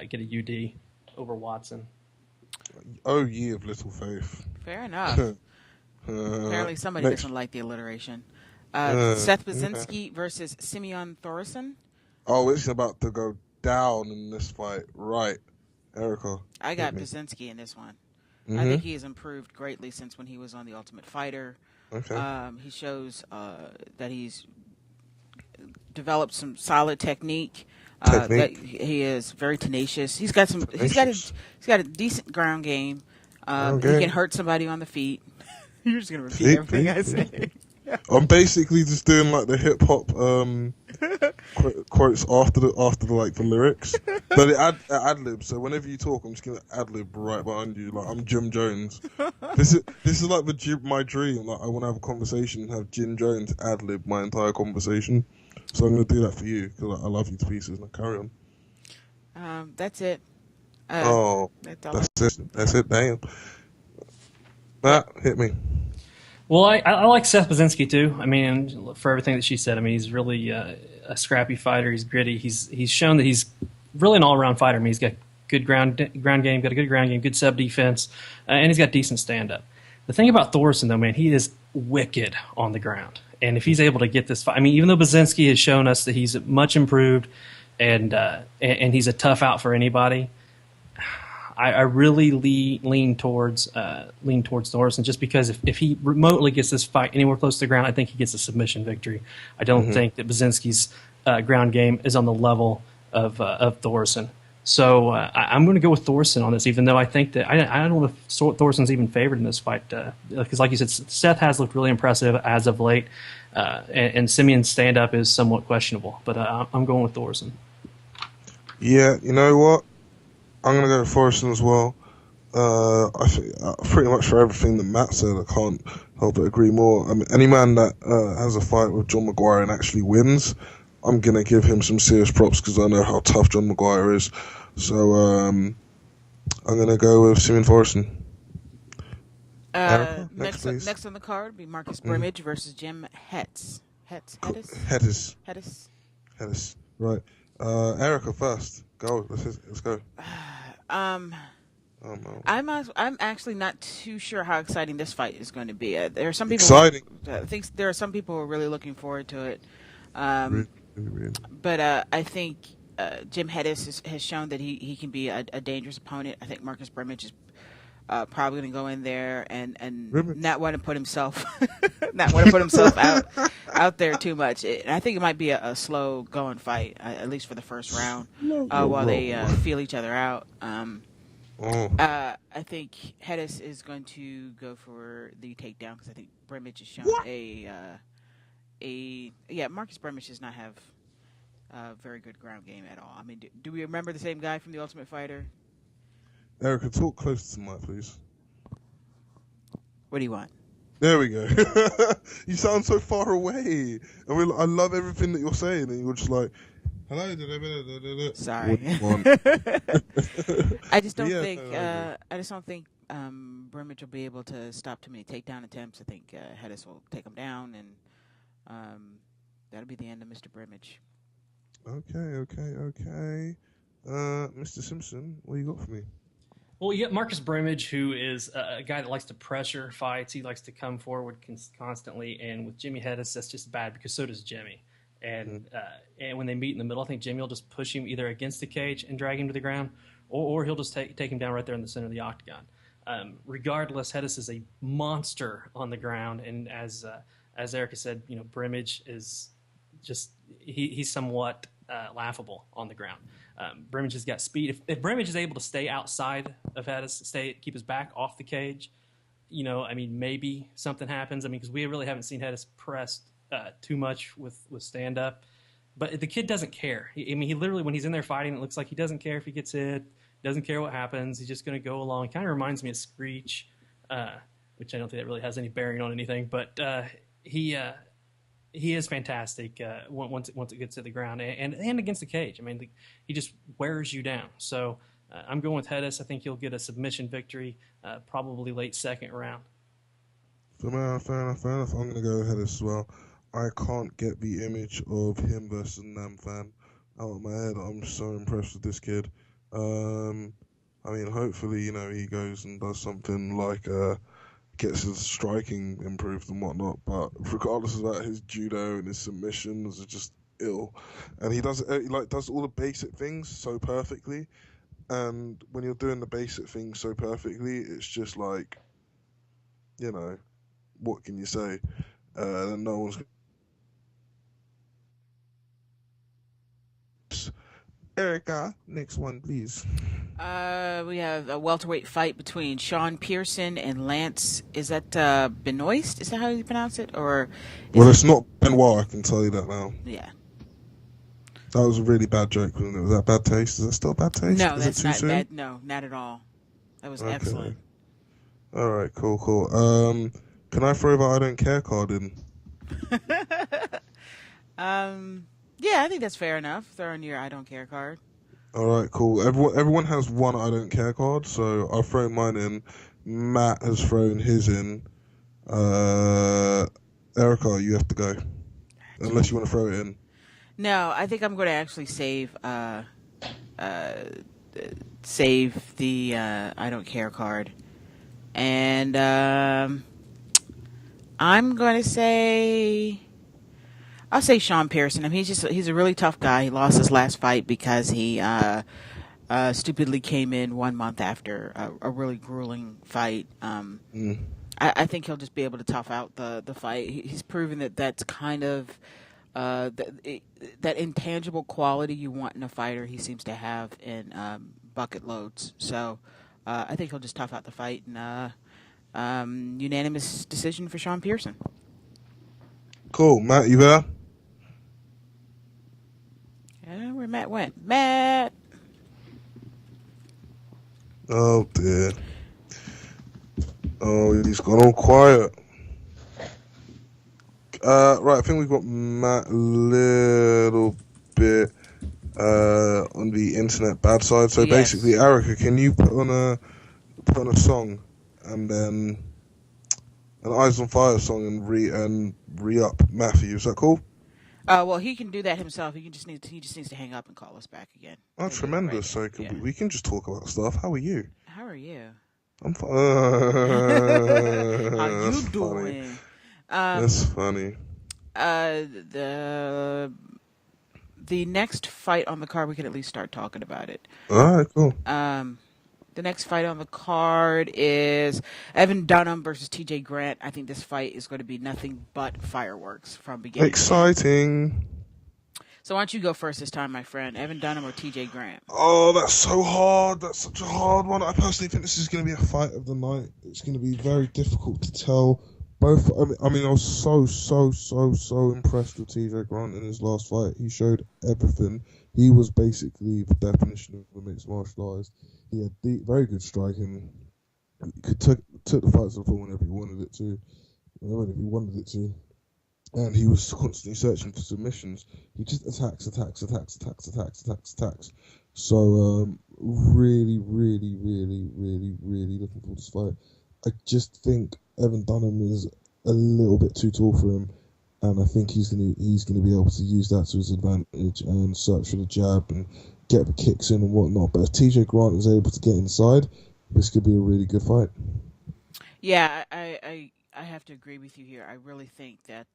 get a UD over Watson. Oh, ye of little faith. Fair enough. Apparently somebody doesn't like the alliteration. Seth Brzezinski versus Simeon Thoresen. Oh, it's about to go down in this fight. Right. Erica. I got Brzezinski in this one. Mm-hmm. I think he has improved greatly since when he was on The Ultimate Fighter. Okay. He shows that he's developed some solid technique. That he is very tenacious. He's got a decent ground game. He can hurt somebody on the feet. You're just gonna repeat everything I say. I'm basically just doing like the hip hop quotes after the lyrics, but it ad lib. So whenever you talk, I'm just gonna ad lib right behind you, like I'm Jim Jones. This is like my dream. Like I want to have a conversation and have Jim Jones ad lib my entire conversation. So I'm gonna do that for you because I love you to pieces. Now carry on. That's it. That's it. Damn. Matt, hit me. Well, I like Seth Brzezinski too. I mean, for everything that she said, I mean, he's really a scrappy fighter. He's gritty. He's shown that he's really an all-around fighter. I mean, he's got good ground game, got a good ground game, good sub defense, and he's got decent stand-up. The thing about Thoresen, though, man, he is wicked on the ground. And if he's able to get this fight, I mean, even though Brzezinski has shown us that he's much improved and he's a tough out for anybody, I really lean towards Thoresen just because if he remotely gets this fight anywhere close to the ground, I think he gets a submission victory. I don't think that Brzezinski's ground game is on the level of Thoresen. So I'm going to go with Thoresen on this, even though I think that I don't know if Thoresen's even favored in this fight because, like you said, Seth has looked really impressive as of late, and Simeon's stand-up is somewhat questionable. But I'm going with Thoresen. Yeah, you know what? I'm going to go with Thoresen as well. I think pretty much for everything that Matt said, I can't help but agree more. I mean, any man that has a fight with John Maguire and actually wins, I'm going to give him some serious props because I know how tough John Maguire is. So I'm going to go with Simeon Thoresen. Next on the card would be Marcus Brimage versus Jim Hettis. Hettis. Right. Erica first. Go. Let's go. I'm actually not too sure how exciting this fight is going to be. There are some people. Exciting. I think there are some people who are really looking forward to it. Really. But I think Jim Hettis has shown that he can be a dangerous opponent. I think Marcus Brimage is probably going to go in there and Really? not want to put himself out there too much. I think it might be a slow going fight, at least for the first round, while they feel each other out. I think Hedis is going to go for the takedown because I think Brimage has shown Marcus Brimage does not have a very good ground game at all. I mean, do we remember the same guy from The Ultimate Fighter? Erica, talk closer to the mic, please. What do you want? There we go. You sound so far away. I mean, I love everything that you're saying, and you're just like, hello. Sorry. I just don't think. Brimage will be able to stop too many takedown attempts. I think Hedis will take him down, and that'll be the end of Mr. Brimage. Okay. Mr. Simpson, what you got for me? Well, you got Marcus Brimage, who is a guy that likes to pressure fights. He likes to come forward constantly. And with Jimmy Hedis, that's just bad because so does Jimmy. And when they meet in the middle, I think Jimmy will just push him either against the cage and drag him to the ground, or he'll just take him down right there in the center of the octagon. Regardless, Hedis is a monster on the ground. And as Erica said, Brimage is just he's somewhat laughable on the ground. Brimage has got speed. If Brimage is able to stay outside of Hedis, keep his back off the cage, maybe something happens. Because we really haven't seen Hedis pressed too much with stand up, but the kid doesn't care. He literally, when he's in there fighting, it looks like he doesn't care if he gets hit, doesn't care what happens. He's just going to go along. Kind of reminds me of Screech, which I don't think that really has any bearing on anything, but he is fantastic once it gets to the ground and against the cage. He just wears you down. So I'm going with Hedis. I think he'll get a submission victory, probably late second round. Fair enough. I'm going to go with Hedis as well. I can't get the image of him versus Nam fan out of my head. I'm so impressed with this kid. Hopefully, he goes and does something like gets his striking improved and whatnot, but regardless of that, his judo and his submissions are just ill, and he does all the basic things so perfectly. And when you're doing the basic things so perfectly, it's just like, what can you say? No one's. Erica, next one, please. We have a welterweight fight between Sean Pearson and Lance. Is that Benoist? Is that how you pronounce it? It's not Benoit, I can tell you that now. Yeah. That was a really bad joke, wasn't it? Was that bad taste? Is that still bad taste? No, that's not bad. No, not at all. That was excellent. All right, cool. Can I throw the I don't care card in? Yeah, I think that's fair enough. Throw in your I don't care card. All right, cool. Everyone has one I don't care card, so I've thrown mine in. Matt has thrown his in. Erica, you have to go. Unless you want to throw it in. No, I think I'm going to actually save the I don't care card. And I'm going to say... I'll say Sean Pearson. He's a really tough guy. He lost his last fight because he stupidly came in 1 month after a really grueling fight. I think he'll just be able to tough out the fight. He's proven that's kind of that intangible quality you want in a fighter. He seems to have in bucket loads. So I think he'll just tough out the fight, and unanimous decision for Sean Pearson. Cool. Matt, you there? Yeah, where Matt went. Matt! Oh, dear. Oh, he's gone all quiet. Right, I think we've got Matt a little bit on the internet bad side. So basically, Erica, can you put on a song and then an Eyes on Fire song and re-up Matthew? Is that cool? Well, he can do that himself. He just needs to hang up and call us back again. Oh, tremendous! Right, so we can just talk about stuff. How are you? How are you? I'm fine. How you doing? Funny. That's funny. The next fight on the card, we can at least start talking about it. All right, cool. The next fight on the card is Evan Dunham versus TJ Grant. I think this fight is going to be nothing but fireworks from beginning. Exciting. So why don't you go first this time, my friend? Evan Dunham or TJ Grant? Oh, that's so hard. That's such a hard one. I personally think this is going to be a fight of the night. It's going to be very difficult to tell. Both. I mean, I was so impressed with TJ Grant in his last fight. He showed everything. He was basically the definition of a mixed martial artist. He had very good striking. He took the fight to the floor whenever he wanted it to. And he was constantly searching for submissions. He just attacks. So, really looking forward to this fight. I just think Evan Dunham is a little bit too tall for him, and I think he's gonna be able to use that to his advantage and search for the jab and get the kicks in and whatnot. But if TJ Grant is able to get inside, this could be a really good fight. Yeah, I have to agree with you here. I really think that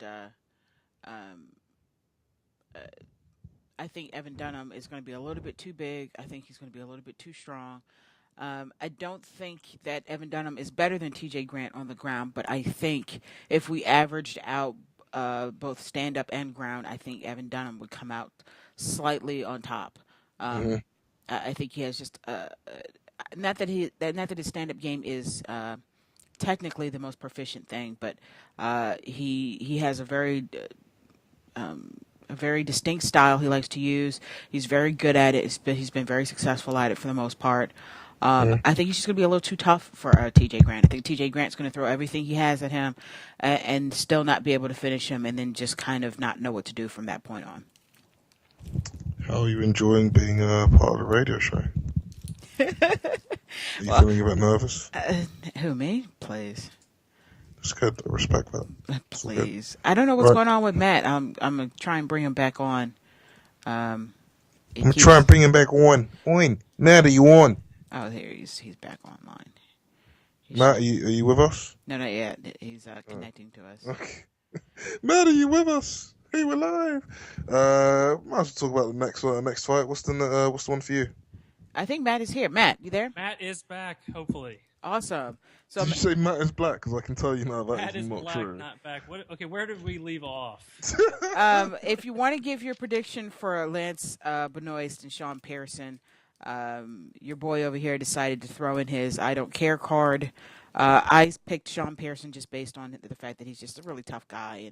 I think Evan Dunham is going to be a little bit too big. I think he's going to be a little bit too strong. I don't think that Evan Dunham is better than TJ Grant on the ground, but I think if we averaged out both stand-up and ground, I think Evan Dunham would come out slightly on top. I think he has just not that his stand-up game is technically the most proficient thing, but he has a very distinct style he likes to use. He's very good at it. He's been very successful at it for the most part. I think he's just going to be a little too tough for TJ Grant. I think TJ Grant's going to throw everything he has at him and still not be able to finish him, and then just kind of not know what to do from that point on. How are you enjoying being a part of the radio show? Are you feeling a bit nervous? Who, me? Please. It's good. I respect that. Please. I don't know what's going on with Matt. I'm going to try and bring him back on. I'm going to try and bring him back on. Matt, are you on? Oh, here he's back online. Matt, are you with us? No, not yet. He's connecting to us. Okay. Matt, are you with us? Hey, we're live. Might as well talk about the next fight. What's the one for you? I think Matt is here. Matt, you there? Matt is back, hopefully. Awesome. So Did you say Matt is black? Because I can tell you now Matt that is not black, true. not back. Okay, where did we leave off? If you want to give your prediction for Lance Benoist and Sean Pearson, your boy over here decided to throw in his I don't care card. I picked Sean Pearson just based on the fact that he's just a really tough guy,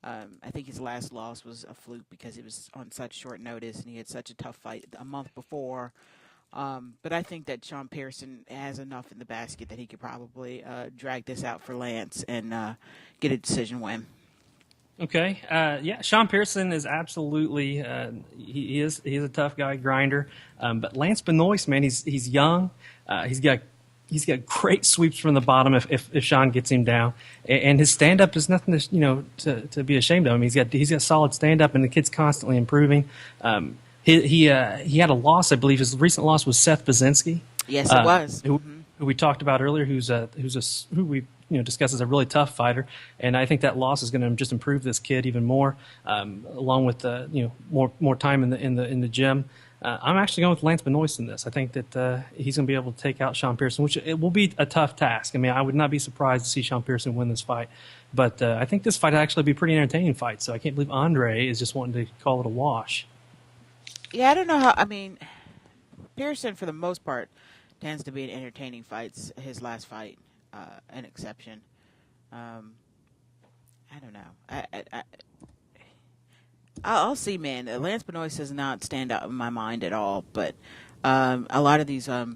and I think his last loss was a fluke because it was on such short notice and he had such a tough fight a month before. But I think that Sean Pearson has enough in the basket that he could probably drag this out for Lance and get a decision win. Okay, yeah, Sean Pearson is absolutely he is a tough guy, grinder. But Lance Benoist, man, he's young. He's got great sweeps from the bottom if Sean gets him down, and his stand up is nothing to be ashamed of. I mean, he's got solid stand up, and the kid's constantly improving. He had a loss, I believe. His recent loss was Seth Baczynski. Yes, it was. Who we talked about earlier, who we discussed as a really tough fighter, and I think that loss is going to just improve this kid even more, along with more time in the gym. I'm actually going with Lance Benoist in this. I think that he's going to be able to take out Sean Pearson, which it will be a tough task. I mean, I would not be surprised to see Sean Pearson win this fight, but I think this fight will actually be a pretty entertaining fight. So I can't believe Andre is just wanting to call it a wash. Yeah, I don't know how. I mean, Pearson, for the most part, tends to be in entertaining fights. His last fight, an exception. I don't know. I'll see, man. Lance Benoist does not stand out in my mind at all. But a lot of these, a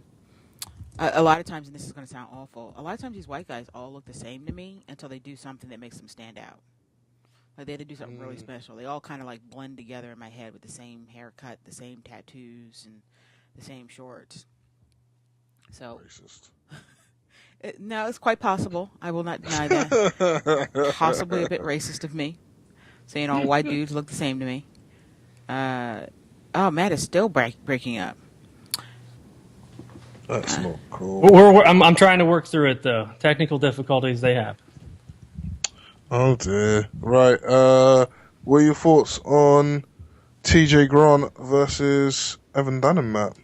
lot of times, and this is going to sound awful, a lot of times these white guys all look the same to me until they do something that makes them stand out. Like they had to do something really special. They all kind of like blend together in my head with the same haircut, the same tattoos, and the same shorts. So, Racist. No, it's quite possible. I will not deny that. Possibly a bit racist of me, saying all white dudes look the same to me. Matt is still breaking up. That's not cool. I'm trying to work through it though. Technical difficulties they have. Oh dear. Right. What are your thoughts on TJ Grant versus Evan Dunham, Matt?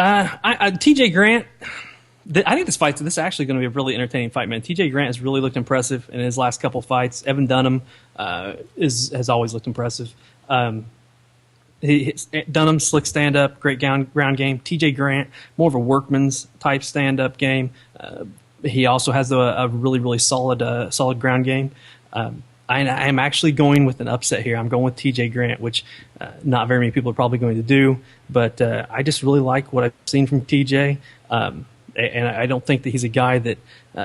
TJ Grant. I think this is actually going to be a really entertaining fight, man. TJ Grant has really looked impressive in his last couple fights. Evan Dunham has always looked impressive. Dunham, slick stand-up, great ground game. TJ Grant, more of a workman's type stand-up game. He also has a really, really solid ground game. I'm actually going with an upset here. I'm going with TJ Grant, which not very many people are probably going to do. But I just really like what I've seen from TJ. And I don't think that he's a guy that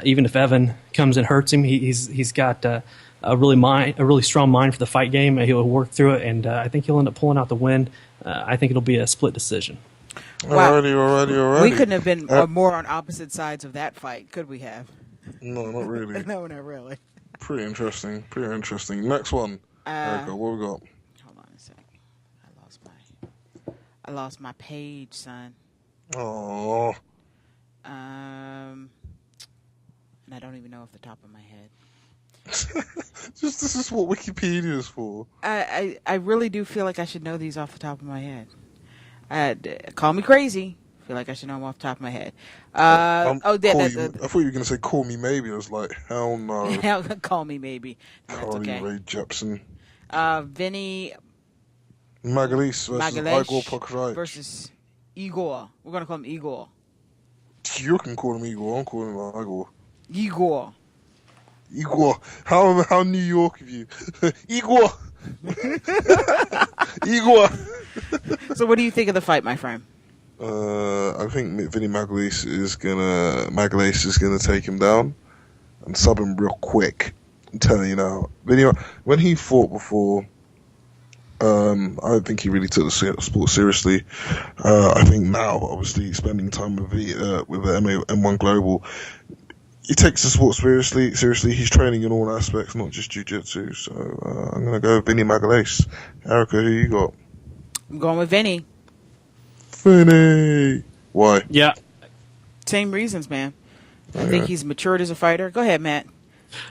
even if Evan comes and hurts him, he's got a really strong mind for the fight game. He'll work through it, and I think he'll end up pulling out the win. I think it'll be a split decision. Wow. Alrighty. We couldn't have been more on opposite sides of that fight, could we have? No, not really. No, not really. Pretty interesting. Next one. Erica, what we got? Hold on a sec. I lost my page, son. Oh. And I don't even know off the top of my head. This is what Wikipedia is for. I really do feel like I should know these off the top of my head. Call me crazy. Feel like I should know them off the top of my head. I thought you were going to say call me maybe. I was like, hell no. Call me maybe. No, that's Carly okay. Rae Jepsen. Vinny Magalhães versus Igor Pokrajic. versus Igor. We're going to call him Igor. You can call him Igor. I'm calling him Igor. Igor. How New York of you? Igor. Igor. So what do you think of the fight, my friend? I think Vinny Magalhães is gonna take him down and sub him real quick. I'm telling you now. When he fought before, I don't think he really took the sport seriously. I think now, obviously, spending time with the M1 Global, he takes the sport seriously. He's training in all aspects, not just jiu-jitsu. So I'm gonna go Vinny Magalhães. Erica, who you got? I'm going with Vinny. Vinny. Why? Yeah. Same reasons, man. I think he's matured as a fighter. Go ahead, Matt.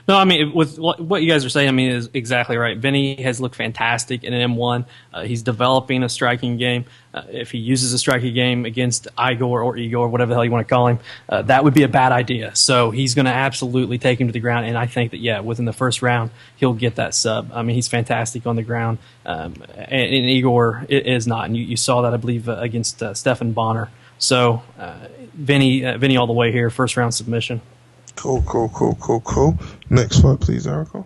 No, I mean, with what you guys are saying, I mean, is exactly right. Vinny has looked fantastic in an M1. He's developing a striking game. If he uses a striking game against Igor or Igor, whatever the hell you want to call him, that would be a bad idea. So he's going to absolutely take him to the ground, and I think that, yeah, within the first round, he'll get that sub. I mean, he's fantastic on the ground, and Igor is not. And you saw that, I believe, against Stephan Bonner. So Vinny all the way here, first round submission. Cool. Next fight, please, Erica.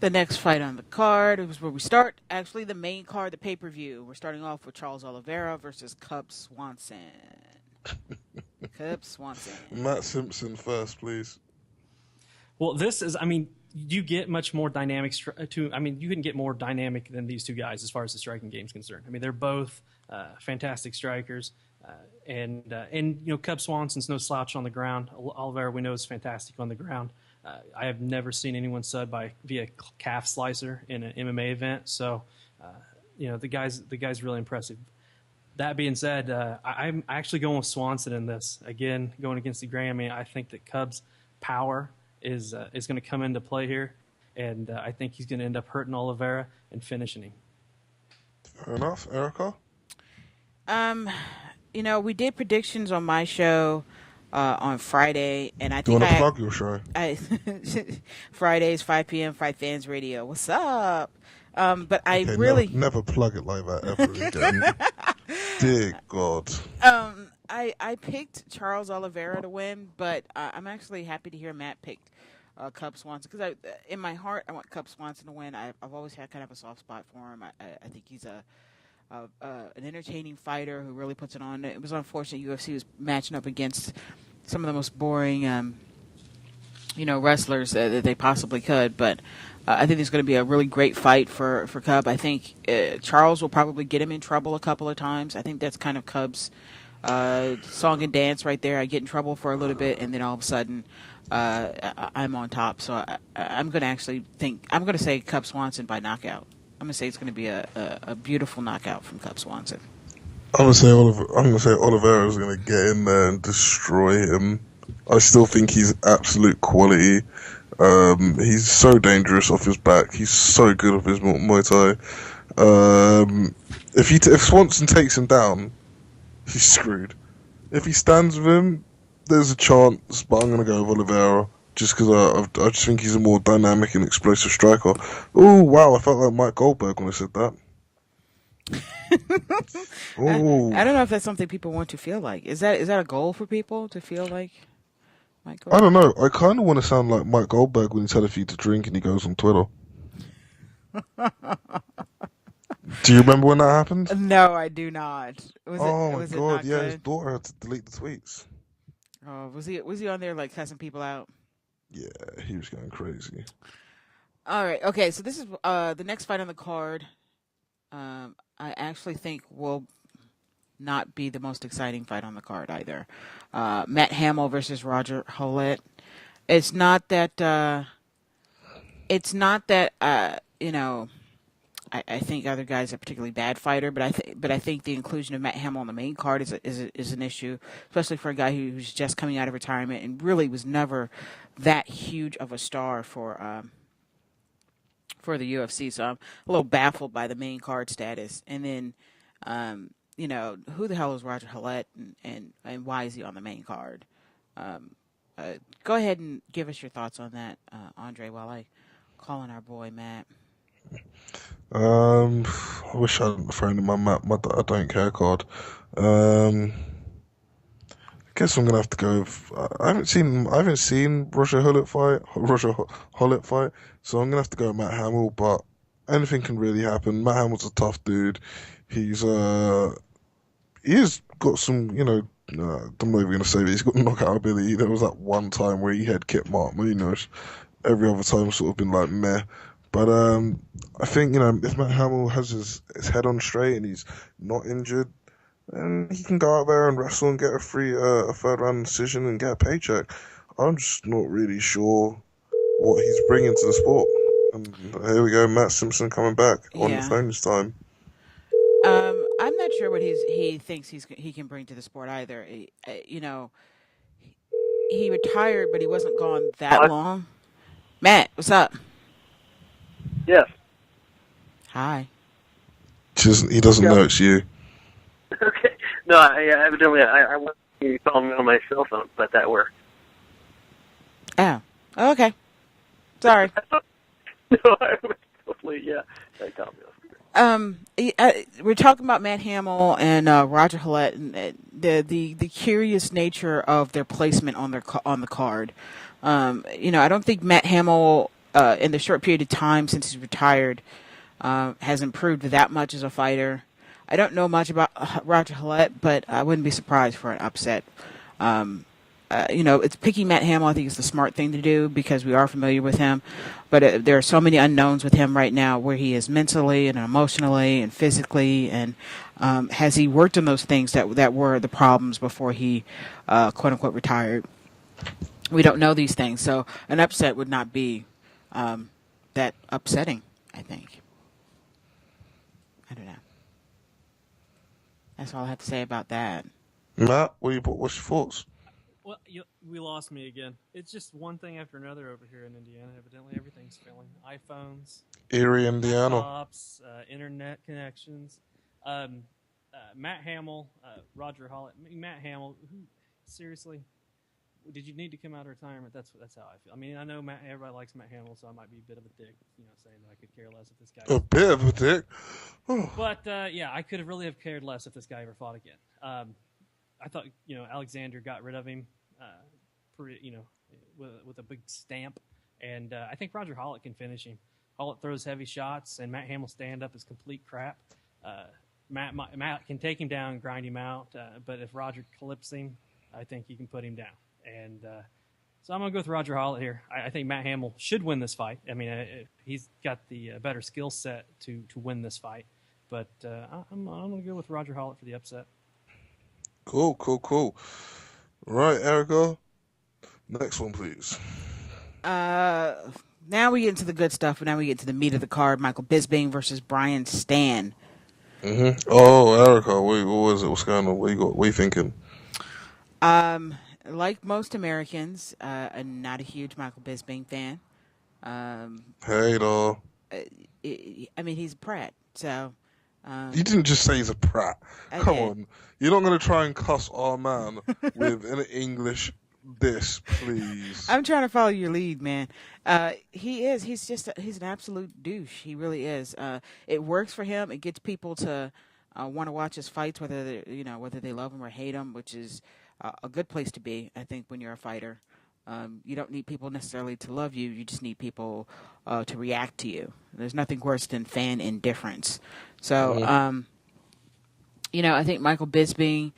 The next fight on the card is where we start. Actually, the main card, the pay-per-view. We're starting off with Charles Oliveira versus Cub Swanson. Matt Simpson first, please. Well, this is, I mean, you get much more dynamic. You can get more dynamic than these two guys as far as the striking game is concerned. I mean, they're both fantastic strikers. And you know, Cub Swanson's no slouch on the ground. Oliveira, we know, is fantastic on the ground. I have never seen anyone sub via calf slicer in an MMA event. So, you know, the guy's really impressive. That being said, I'm actually going with Swanson in this. Again, going against the grain. I mean, I think that Cub's power is going to come into play here, and I think he's going to end up hurting Oliveira and finishing him. Fair enough, Erica. You know, we did predictions on my show on Friday, and I think you want to plug your show? Fridays, 5 p.m. FightFans Radio. What's up? But I okay, really never plug it like that ever again. Dear God. I picked Charles Oliveira to win, but I'm actually happy to hear Matt picked Cub Swanson, because in my heart I want Cub Swanson to win. I've always had kind of a soft spot for him. I think he's an entertaining fighter who really puts it on. It was unfortunate UFC was matching up against some of the most boring, wrestlers that they possibly could. But I think it's going to be a really great fight for Cub. I think Charles will probably get him in trouble a couple of times. I think that's kind of Cub's song and dance right there. I get in trouble for a little bit, and then all of a sudden I'm on top. So I'm going to say Cub Swanson by knockout. I'm gonna say it's gonna be a beautiful knockout from Cub Swanson. I'm gonna say Oliveira is gonna get in there and destroy him. I still think he's absolute quality. He's so dangerous off his back. He's so good off his Muay Thai. If Swanson takes him down, he's screwed. If he stands with him, there's a chance, but I'm gonna go with Oliveira just because I just think he's a more dynamic and explosive striker. Oh wow, I felt like Mike Goldberg when I said that. I don't know if that's something people want to feel like. Is that a goal for people to feel like Mike I Goldberg? don't know. I kind of want to sound like Mike Goldberg when he's had a few to drink and he goes on Twitter. Do you remember when that happened? No, I do not. Oh my Was it god, not yeah, his good? daughter had to delete the tweets. Oh, was he on there like cussing people out? Yeah, he was going crazy. All right. Okay. So this is the next fight on the card. I actually think will not be the most exciting fight on the card either. Matt Hamill versus Roger Hollett. It's not that. You know. I think other guys are a particularly bad fighter, but I think the inclusion of Matt Hamill on the main card is an issue, especially for a guy who's just coming out of retirement and really was never that huge of a star for the UFC. So I'm a little baffled by the main card status. And then, who the hell is Roger Hollett and why is he on the main card? Go ahead and give us your thoughts on that, Andre, while I call in our boy Matt. I wish I hadn't thrown in my I don't care card. I guess I'm gonna have to go with, I haven't seen Roger Hollett fight, so I'm gonna have to go with Matt Hamill, but anything can really happen. Matt Hamill's a tough dude. He has got some, I'm not even gonna say that he's got knockout ability. There was that one time where he head kicked Mark Munoz. Every other time sort of been like meh. But I think, if Matt Hamill has his head on straight and he's not injured, then he can go out there and wrestle and get a third round decision and get a paycheck. I'm just not really sure what he's bringing to the sport. And here we go, Matt Simpson coming back on the phone this time. I'm not sure what he thinks he can bring to the sport either. He retired, but he wasn't gone that long. Matt, what's up? Yes. Hi. He doesn't know it's you. Okay. No, evidently I wasn't calling me on my cell phone, but that worked. Oh. Okay. Sorry. No, I was totally, that caught me off. We're talking about Matt Hamill and Roger Hollett, and the curious nature of their placement on the card. I don't think Matt Hamill, in the short period of time since he's retired, has improved that much as a fighter. I don't know much about Roger Hollett, but I wouldn't be surprised for an upset. It's picking Matt Hamill. I think is the smart thing to do because we are familiar with him, but there are so many unknowns with him right now, where he is mentally and emotionally and physically, and has he worked on those things that were the problems before he quote unquote retired. We don't know these things, so an upset would not be that upsetting, I think. I don't know. That's all I have to say about that. Matt, what's your thoughts? Well, we lost me again. It's just one thing after another over here in Indiana. Evidently, everything's failing. iPhones, Erie, Indiana. laptops, internet connections. Matt Hamill, Roger Hollett. Matt Hamill, seriously, did you need to come out of retirement? That's how I feel. I mean, I know everybody likes Matt Hamill, so I might be a bit of a dick, saying that I could care less if this guy. A bit of a dick. But I could have really have cared less if this guy ever fought again. I thought Alexander got rid of him, with a big stamp, and I think Roger Hollett can finish him. Hollett throws heavy shots, and Matt Hamill stand up is complete crap. Matt can take him down and grind him out, but if Roger clips him, I think he can put him down. And so I'm going to go with Roger Hollett here. I think Matt Hamill should win this fight. I mean, he's got the better skill set to win this fight. But I'm going to go with Roger Hollett for the upset. Cool. Right, Erica. Next one, please. Now we get into the good stuff. Now we get to the meat of the card. Michael Bisping versus Brian Stan. Mm-hmm. Oh, Erica, what was it? What's going on? What are you thinking? Like most Americans, I'm not a huge Michael Bisping fan. Hey, though. I mean, he's a prat, so You didn't just say he's a prat. Come did. on. You're not going to try and cuss our man with an English diss, please. I'm trying to follow your lead, man. He is. He's an absolute douche. He really is. It works for him. It gets people to want to watch his fights, whether they love him or hate him, which is a good place to be, I think, when you're a fighter. You don't need people necessarily to love you. You just need people to react to you. There's nothing worse than fan indifference. So, I think Michael Bisping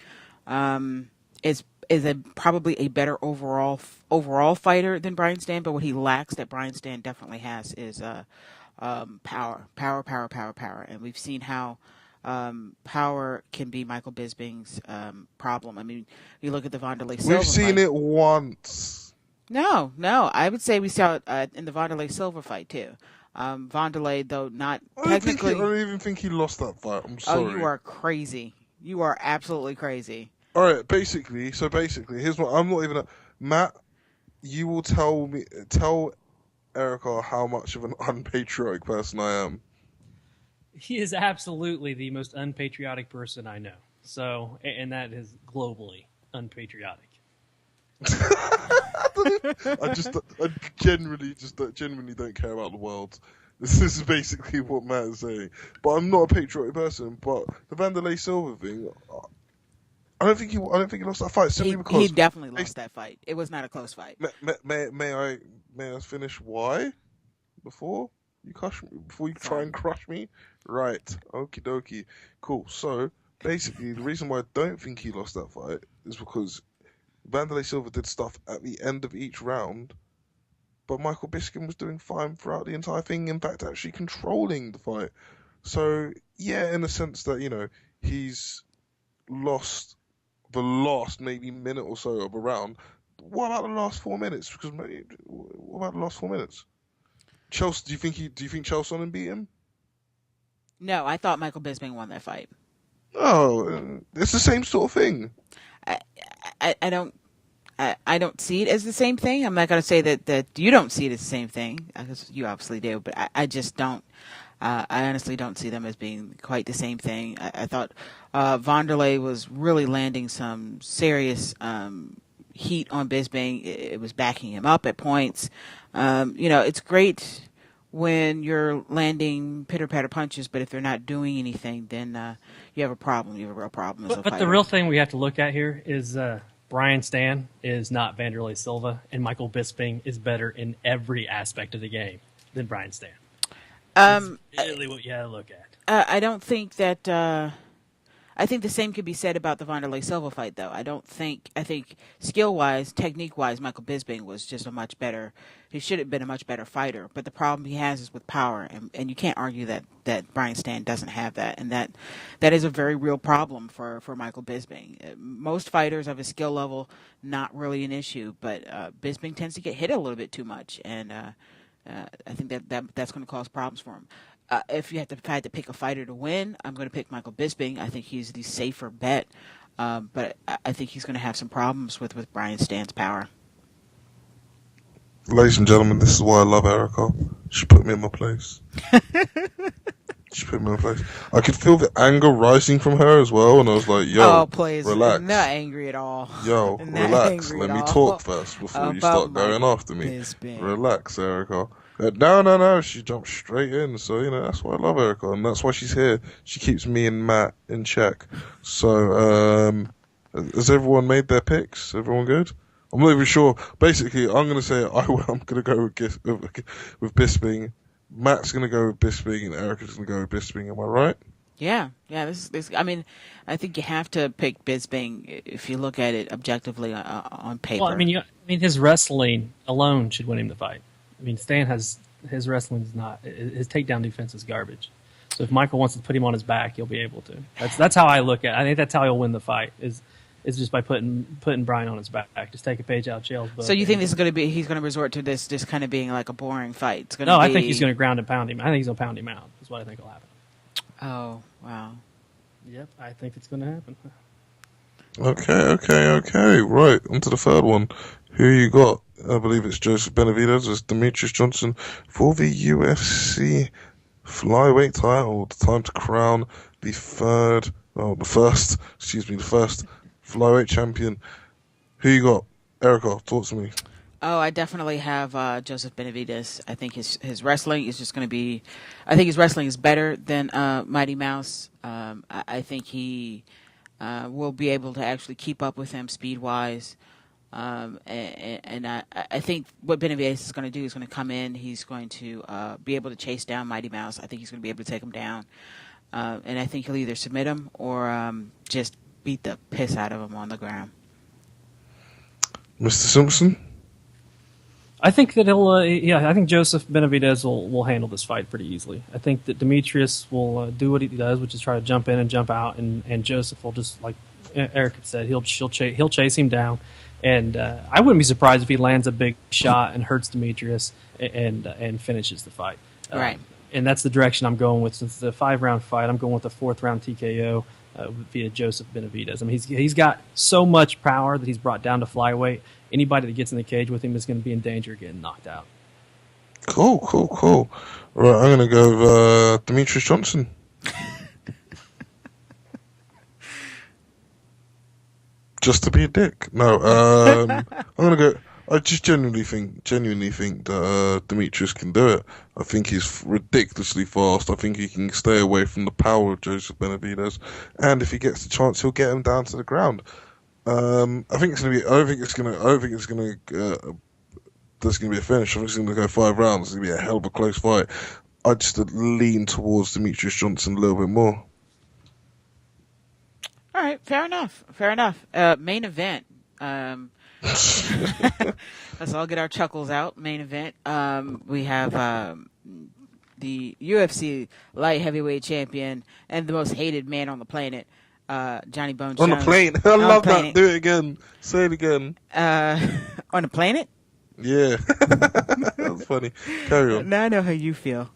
is probably a better overall fighter than Brian Stann. But what he lacks that Brian Stann definitely has is power. And we've seen how power can be Michael Bisping's problem. I mean, you look at the Wanderlei Silva We've seen it once. No. I would say we saw it in the Wanderlei Silva fight too. Wanderlei, though not technically. I don't even think he lost that fight. I'm sorry. Oh, you are crazy. You are absolutely crazy. All right, basically, here's what I'm not even. Matt, you will tell Erica how much of an unpatriotic person I am. He is absolutely the most unpatriotic person I know. So, and that is globally unpatriotic. I genuinely don't care about the world. This is basically what Matt is saying. But I'm not a patriotic person. But the Wanderlei Silva thing, I don't think he lost that fight simply because he definitely lost that fight. It was not a close fight. May I finish why before you try and crush me? Right. Okie dokie. Cool. So basically, the reason why I don't think he lost that fight is because Wanderlei Silva did stuff at the end of each round, but Michael Bisping was doing fine throughout the entire thing. In fact, actually controlling the fight. So yeah, in the sense that he's lost the last maybe minute or so of a round. What about the last 4 minutes? What about the last 4 minutes? Chelsea, do you think Chelsea beat him? No, I thought Michael Bisping won that fight. Oh, it's the same sort of thing. I don't see it as the same thing. I'm not going to say that you don't see it as the same thing, because you obviously do, but I just don't. I honestly don't see them as being quite the same thing. I thought Wanderlei was really landing some serious heat on Bisping. It was backing him up at points. It's great when you're landing pitter-patter punches, but if they're not doing anything, then you have a problem. You have a real problem as a fighter. But the real thing we have to look at here is Brian Stann is not Wanderlei Silva, and Michael Bisping is better in every aspect of the game than Brian Stann. That's really what you have to look at. I don't think that. I think the same could be said about the Wanderlei Silva fight, though. I think skill-wise, technique-wise, Michael Bisping was just a much better. He should have been a much better fighter. But the problem he has is with power, and you can't argue that Brian Stann doesn't have that, and that is a very real problem for Michael Bisping. Most fighters of his skill level, not really an issue, but Bisping tends to get hit a little bit too much, and I think that's going to cause problems for him. If I had to pick a fighter to win, I'm going to pick Michael Bisping. I think he's the safer bet, but I think he's going to have some problems with Brian Stann's power. Ladies and gentlemen, this is why I love Erica. She put me in my place. I could feel the anger rising from her as well, and I was like, yo, please. Relax. I'm not angry at all. Yo, relax. Let me talk first before you start going after me. Bisping. Relax, Erica. No. She jumped straight in. So, that's why I love Erica. And that's why she's here. She keeps me and Matt in check. So, has everyone made their picks? Everyone good? I'm not even sure. Basically, I'm going to say I'm going to go with Bisping. Matt's going to go with Bisping. And Erica's going to go with Bisping. Am I right? Yeah. This. I mean, I think you have to pick Bisping if you look at it objectively on paper. Well, I mean, his wrestling alone should win him the fight. I mean, Stan his wrestling is not, his takedown defense is garbage. So if Michael wants to put him on his back, he'll be able to. That's how I look at it. I think that's how he'll win the fight is just by putting Brian on his back. Just take a page out of Chael's book. So you think this is going to be, he's going to resort to this just kind of being like a boring fight? It's No, I think he's going to ground and pound him. I think he's going to pound him out. That's what I think will happen. Oh, wow. Yep, I think it's going to happen. Okay. Right, on to the third one. Who you got? I believe it's Joseph Benavidez as Demetrius Johnson for the UFC flyweight title. The time to crown the first flyweight champion. Who you got? Erica, talk to me. Oh, I definitely have Joseph Benavidez. I think his wrestling is just going to be. I think his wrestling is better than Mighty Mouse. I think he will be able to actually keep up with him speed wise. And I think what Benavidez is going to do is going to come in. He's going to be able to chase down Mighty Mouse. I think he's going to be able to take him down. And I think he'll either submit him or just beat the piss out of him on the ground. Mr. Simpson? I think that I think Joseph Benavidez will handle this fight pretty easily. I think that Demetrius will do what he does, which is try to jump in and jump out, and Joseph will just, like Eric had said, he'll chase him down. And I wouldn't be surprised if he lands a big shot and hurts Demetrius and finishes the fight. Right. And that's the direction I'm going with. Since it's a 5-round fight, I'm going with a 4th-round TKO via Joseph Benavidez. I mean, he's got so much power that he's brought down to flyweight. Anybody that gets in the cage with him is going to be in danger of getting knocked out. Cool. Right, I'm going to go with Demetrius Johnson. Just to be a dick. No, I'm going to go... I just genuinely think that Demetrius can do it. I think he's ridiculously fast. I think he can stay away from the power of Joseph Benavidez, and if he gets the chance, he'll get him down to the ground. I think it's gonna be. I don't think it's gonna. There's gonna be a finish. I think it's gonna go 5 rounds. It's gonna be a hell of a close fight. I just lean towards Demetrius Johnson a little bit more. All right, fair enough. Main event. Let's all get our chuckles out. Main event. We have the UFC light heavyweight champion and the most hated man on the planet, Johnny Bones On Jones. the plane. I love that. Do it again. Say it again. On the planet? Yeah. That's funny. Carry on. Now I know how you feel.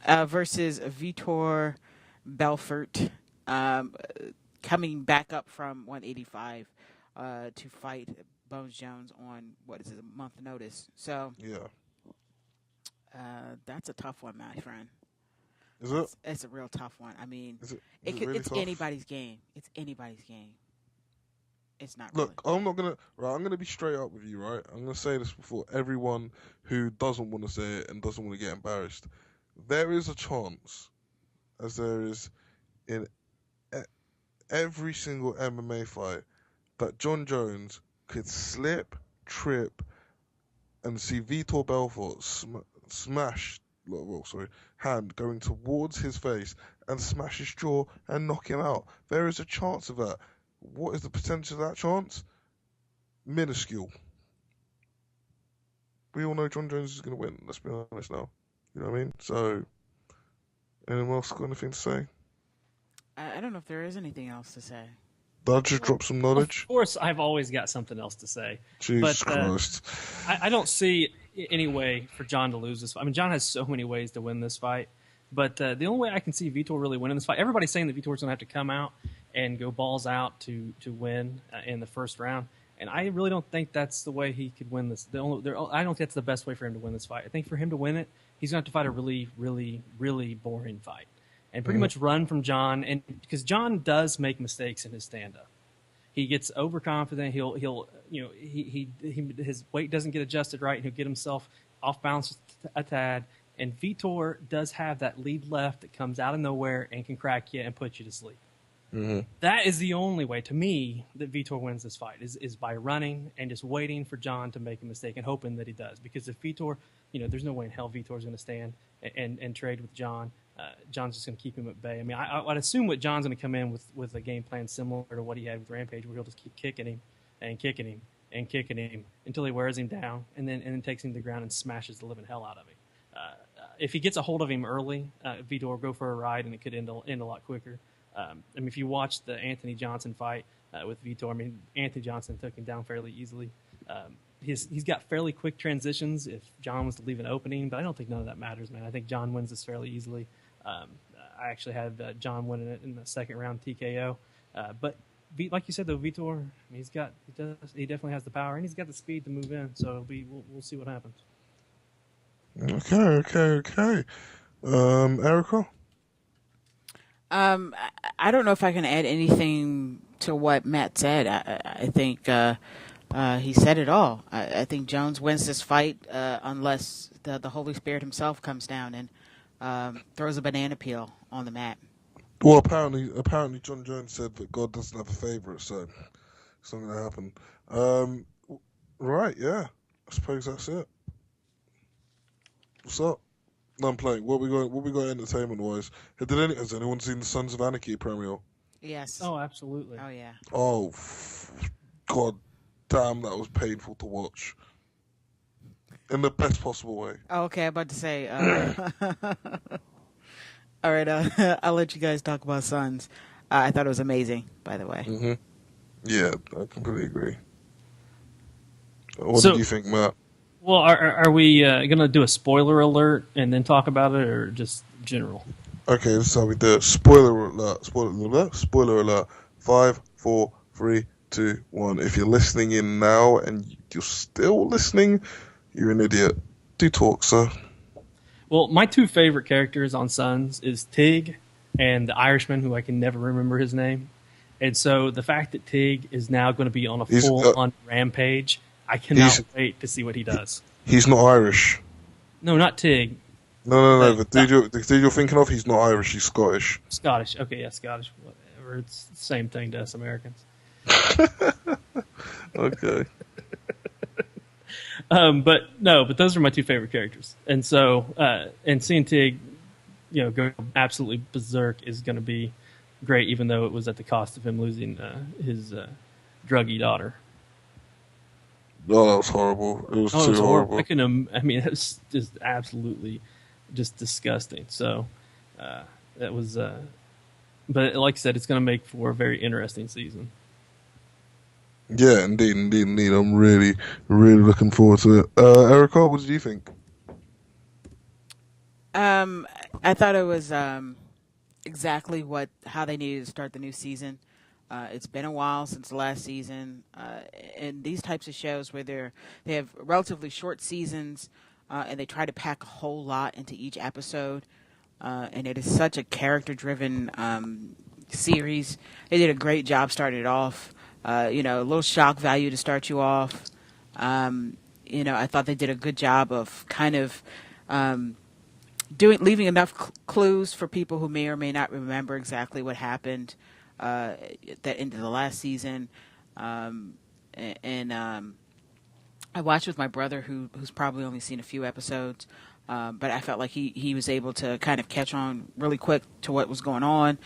Versus Vitor Belfort, coming back up from 185 to fight Bones Jones on, a month notice. So Yeah. that's a tough one, my friend. Is it? It's a real tough one. I mean, it's anybody's game. It's anybody's game. It's not. Look, really. I'm gonna be straight up with you, right? I'm gonna say this before everyone who doesn't want to say it and doesn't want to get embarrassed. There is a chance, as there is in every single MMA fight, that John Jones could slip, trip, and see Vitor Belfort smash, hand going towards his face and smash his jaw and knock him out. There is a chance of that. What is the potential of that chance? Minuscule. We all know John Jones is going to win. Let's be honest now. You know what I mean? So, anyone else got anything to say? I don't know if there is anything else to say. Did I just drop some knowledge? Of course, I've always got something else to say. Jesus Christ. I don't see any way for John to lose this fight. I mean, John has so many ways to win this fight. But the only way I can see Vitor really winning this fight, everybody's saying that Vitor's going to have to come out and go balls out to win in the first round. And I really don't think that's the way he could win this. I don't think that's the best way for him to win this fight. I think for him to win it, he's going to have to fight a really, really, really boring fight. And pretty much run from John, and because John does make mistakes in his stand-up, he gets overconfident. His weight doesn't get adjusted right, and he'll get himself off balance a tad. And Vitor does have that lead left that comes out of nowhere and can crack you and put you to sleep. Mm-hmm. That is the only way, to me, that Vitor wins this fight is by running and just waiting for John to make a mistake and hoping that he does. Because if Vitor, there's no way in hell Vitor's going to stand and trade with John. John's just going to keep him at bay. I mean, I'd assume what John's going to come in with a game plan similar to what he had with Rampage, where he'll just keep kicking him and kicking him and kicking him until he wears him down and then takes him to the ground and smashes the living hell out of him. If he gets a hold of him early, Vitor will go for a ride and it could end a lot quicker. I mean, if you watch the Anthony Johnson fight with Vitor, I mean, Anthony Johnson took him down fairly easily. He's got fairly quick transitions if John was to leave an opening, but I don't think none of that matters, man. I think John wins this fairly easily. I actually had John winning it in the second round TKO. But like you said, though, Vitor, I mean, he definitely has the power and he's got the speed to move in. So we'll see what happens. Okay. Erica? I don't know if I can add anything to what Matt said. I think he said it all. I think Jones wins this fight unless the Holy Spirit himself comes down and throws a banana peel on the mat. Well, apparently John Jones said that God doesn't have a favourite, so it's not going to happen. Right, yeah. I suppose that's it. What's up? No, I'm playing. What we got entertainment wise? Has anyone seen the Sons of Anarchy premiere? Yes. Oh, absolutely. Oh yeah. Oh, God damn, that was painful to watch. In the best possible way. Oh, okay. I'm about to say. All right. I'll let you guys talk about Sons. I thought it was amazing, by the way. Mm-hmm. Yeah, I completely agree. What did you think, Matt? Well, are we going to do a spoiler alert and then talk about it, or just general? Okay, this is how we do it. Spoiler alert. Spoiler alert. Spoiler alert. 5, 4, 3, 2, 1. If you're listening in now and you're still listening, you're an idiot. Do talk, sir. Well, my two favorite characters on Sons is Tig and the Irishman, who I can never remember his name. And so the fact that Tig is now going to be on a full-on rampage, I cannot wait to see what he does. He's not Irish. No, not Tig. No. The dude you're thinking of, he's not Irish. He's Scottish. Scottish. Okay, yeah, Scottish. Whatever. It's the same thing to us Americans. Okay. But those are my two favorite characters. And so, and seeing Tig, go absolutely berserk is going to be great, even though it was at the cost of him losing his druggy daughter. Oh, that was horrible. It was too horrible. It was just absolutely just disgusting. So, that was, but like I said, it's going to make for a very interesting season. Yeah, indeed. I'm really, really looking forward to it. Erica, what did you think? I thought it was exactly how they needed to start the new season. It's been a while since the last season, and these types of shows where they have relatively short seasons, and they try to pack a whole lot into each episode, and it is such a character-driven series. They did a great job starting it off. A little shock value to start you off. I thought they did a good job of kind of leaving enough clues for people who may or may not remember exactly what happened that into the last season. And I watched with my brother, who's probably only seen a few episodes, but I felt like he was able to kind of catch on really quick to what was going on.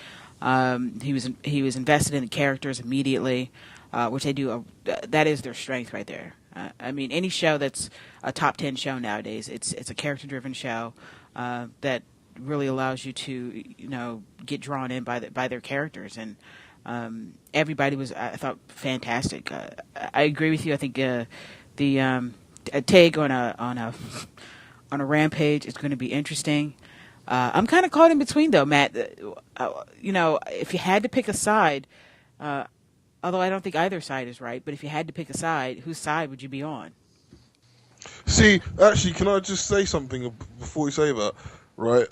He was invested in the characters immediately, which they do. That is their strength right there. Any show that's a top 10 show nowadays, it's a character-driven show that really allows you to get drawn in by their characters, and everybody was, I thought, fantastic. I agree with you. I think the take on a rampage is going to be interesting. I'm kind of caught in between, though, Matt. If you had to pick a side, although I don't think either side is right, but if you had to pick a side, whose side would you be on? See, actually, can I just say something before you say that? Right?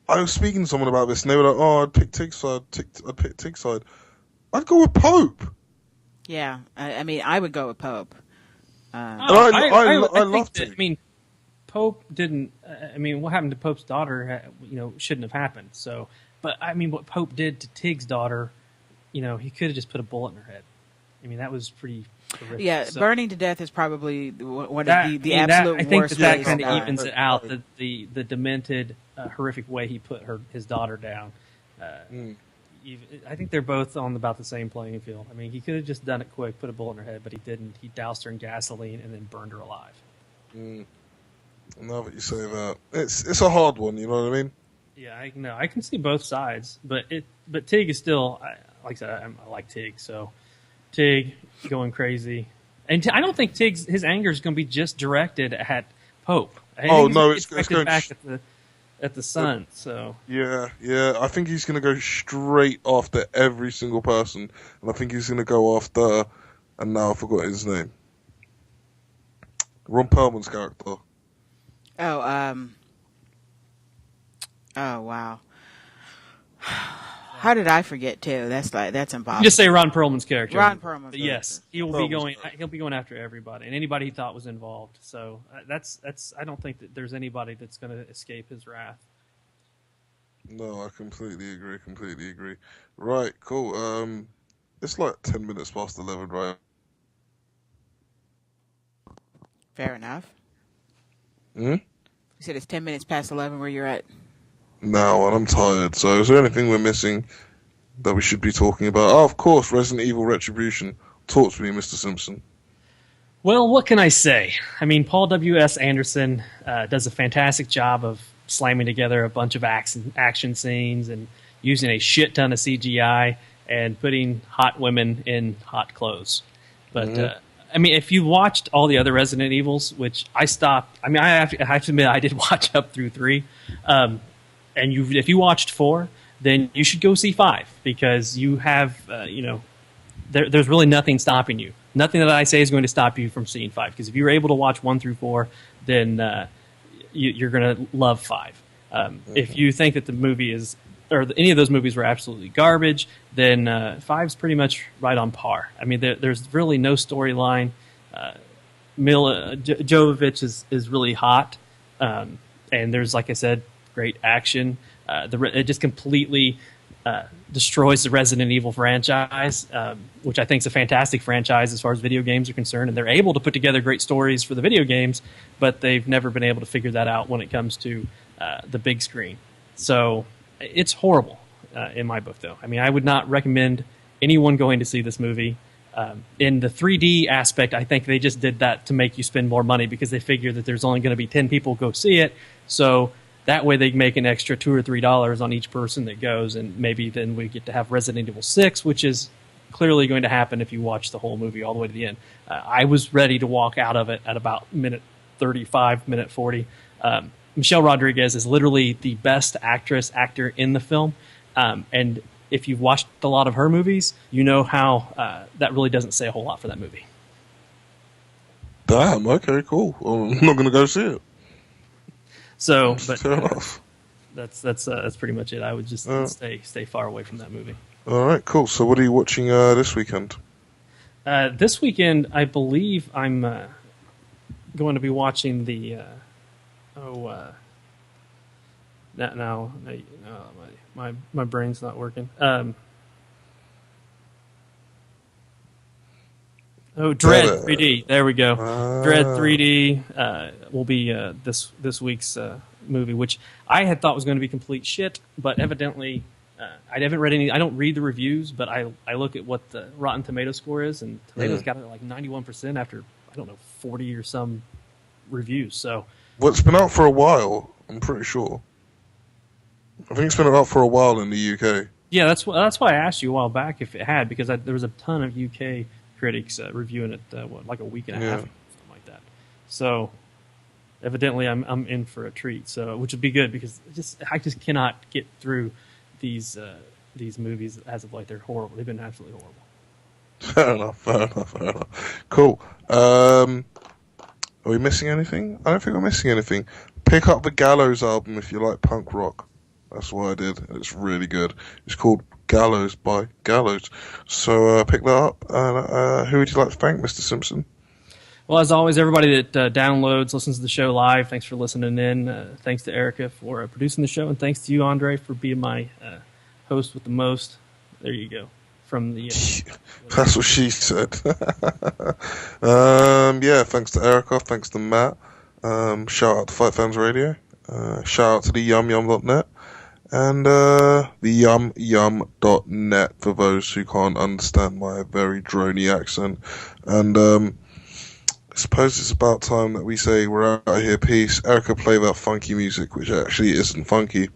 I was speaking to someone about this, and they were like, "Oh, I'd pick Tig's side. I'd pick Tig's side. I'd go with Pope." Yeah, I would go with Pope. I love Tig. Pope didn't. What happened to Pope's daughter, shouldn't have happened. So, but what Pope did to Tig's daughter, he could have just put a bullet in her head. That was pretty horrific. Yeah, so, burning to death is probably one of the absolute worst. I think that kind of evens it out. The demented, horrific way he put his daughter down. I think they're both on about the same playing field. He could have just done it quick, put a bullet in her head, but he didn't. He doused her in gasoline and then burned her alive. Now that you say that, it's a hard one. You know what I mean? Yeah, I can see both sides, but Tig is still, like I said, I like Tig, so Tig going crazy, and I don't think his anger is going to be just directed at Pope. It's going back at the son. So yeah, I think he's going to go straight after every single person, and I think he's going to go after, and now I forgot his name, Ron Perlman's character. Oh, Oh wow. How did I forget too? That's impossible. Just say Ron Perlman's character. Ron Perlman's But yes, character. he'll be going after everybody and anybody he thought was involved. So that's I don't think that there's anybody that's going to escape his wrath. No, I completely agree. Right, cool. It's like 10 minutes past 11, right? Fair enough. Hmm? You said it's 10 minutes past 11 where you're at. No, and I'm tired. So is there anything we're missing that we should be talking about? Oh, of course, Resident Evil Retribution. Talk to me, Mr. Simpson. Well, what can I say? I mean, Paul W.S. Anderson does a fantastic job of slamming together a bunch of action scenes and using a shit ton of CGI and putting hot women in hot clothes. But, I mean, if you watched all the other Resident Evils, which I stopped, I mean, I have to admit, I did watch up through 3. And if you watched 4, then you should go see 5 because you have, there's really nothing stopping you. Nothing that I say is going to stop you from seeing 5 because if you were able to watch 1 through 4, then you're going to love 5. If you think that the movie is, or any of those movies were absolutely garbage, then 5's pretty much right on par. I mean, there's really no storyline. Mila Jovovich is really hot, and there's, like I said, great action. It just completely destroys the Resident Evil franchise, which I think is a fantastic franchise as far as video games are concerned. And they're able to put together great stories for the video games, but they've never been able to figure that out when it comes to the big screen. So it's horrible in my book, though. I mean, I would not recommend anyone going to see this movie. In the 3D aspect, I think they just did that to make you spend more money because they figure that there's only going to be 10 people go see it. So that way they make an extra $2 or $3 on each person that goes, and maybe then we get to have Resident Evil 6, which is clearly going to happen if you watch the whole movie all the way to the end. I was ready to walk out of it at about minute 35, minute 40. Michelle Rodriguez is literally the best actor in the film, and if you've watched a lot of her movies, you know how that really doesn't say a whole lot for that movie. Damn, okay, cool. Well, I'm not going to go see it. So, but fair enough. That's pretty much it. I would just stay far away from that movie. All right, cool. So, what are you watching this weekend? This weekend, I believe I'm going to be watching the. Now, my brain's not working. Dread 3D. There we go. Dread 3D will be this week's movie, which I had thought was going to be complete shit, but evidently I haven't read any. I don't read the reviews, but I look at what the Rotten Tomato score is, and Tomatoes got it like 91% after 40 or some reviews. So, well, it's been out for a while. I'm pretty sure. I think it's been out for a while in the UK. Yeah, that's why I asked you a while back if it had, because there was a ton of UK critics reviewing it like a week and a half, something like that. So evidently I'm in for a treat. So which would be good because I just cannot get through these movies as of late. They're horrible. They've been absolutely horrible. Fair enough. Cool. Are we missing anything? I don't think we're missing anything. Pick up the Gallows album if you like punk rock. That's what I did. It's really good. It's called Gallows by Gallows. So pick that up. And who would you like to thank, Mr. Simpson? Well, as always, everybody that downloads, listens to the show live, thanks for listening in. Thanks to Erica for producing the show. And thanks to you, Andre, for being my host with the most. There you go. From the... That's what she said. Thanks to Erica. Thanks to Matt. Shout out to FightFans Radio. Shout out to the yumyum.net. And the yumyum.net for those who can't understand my very drony accent. And I suppose it's about time that we say we're out of here. Peace. Erica, play that funky music, which actually isn't funky.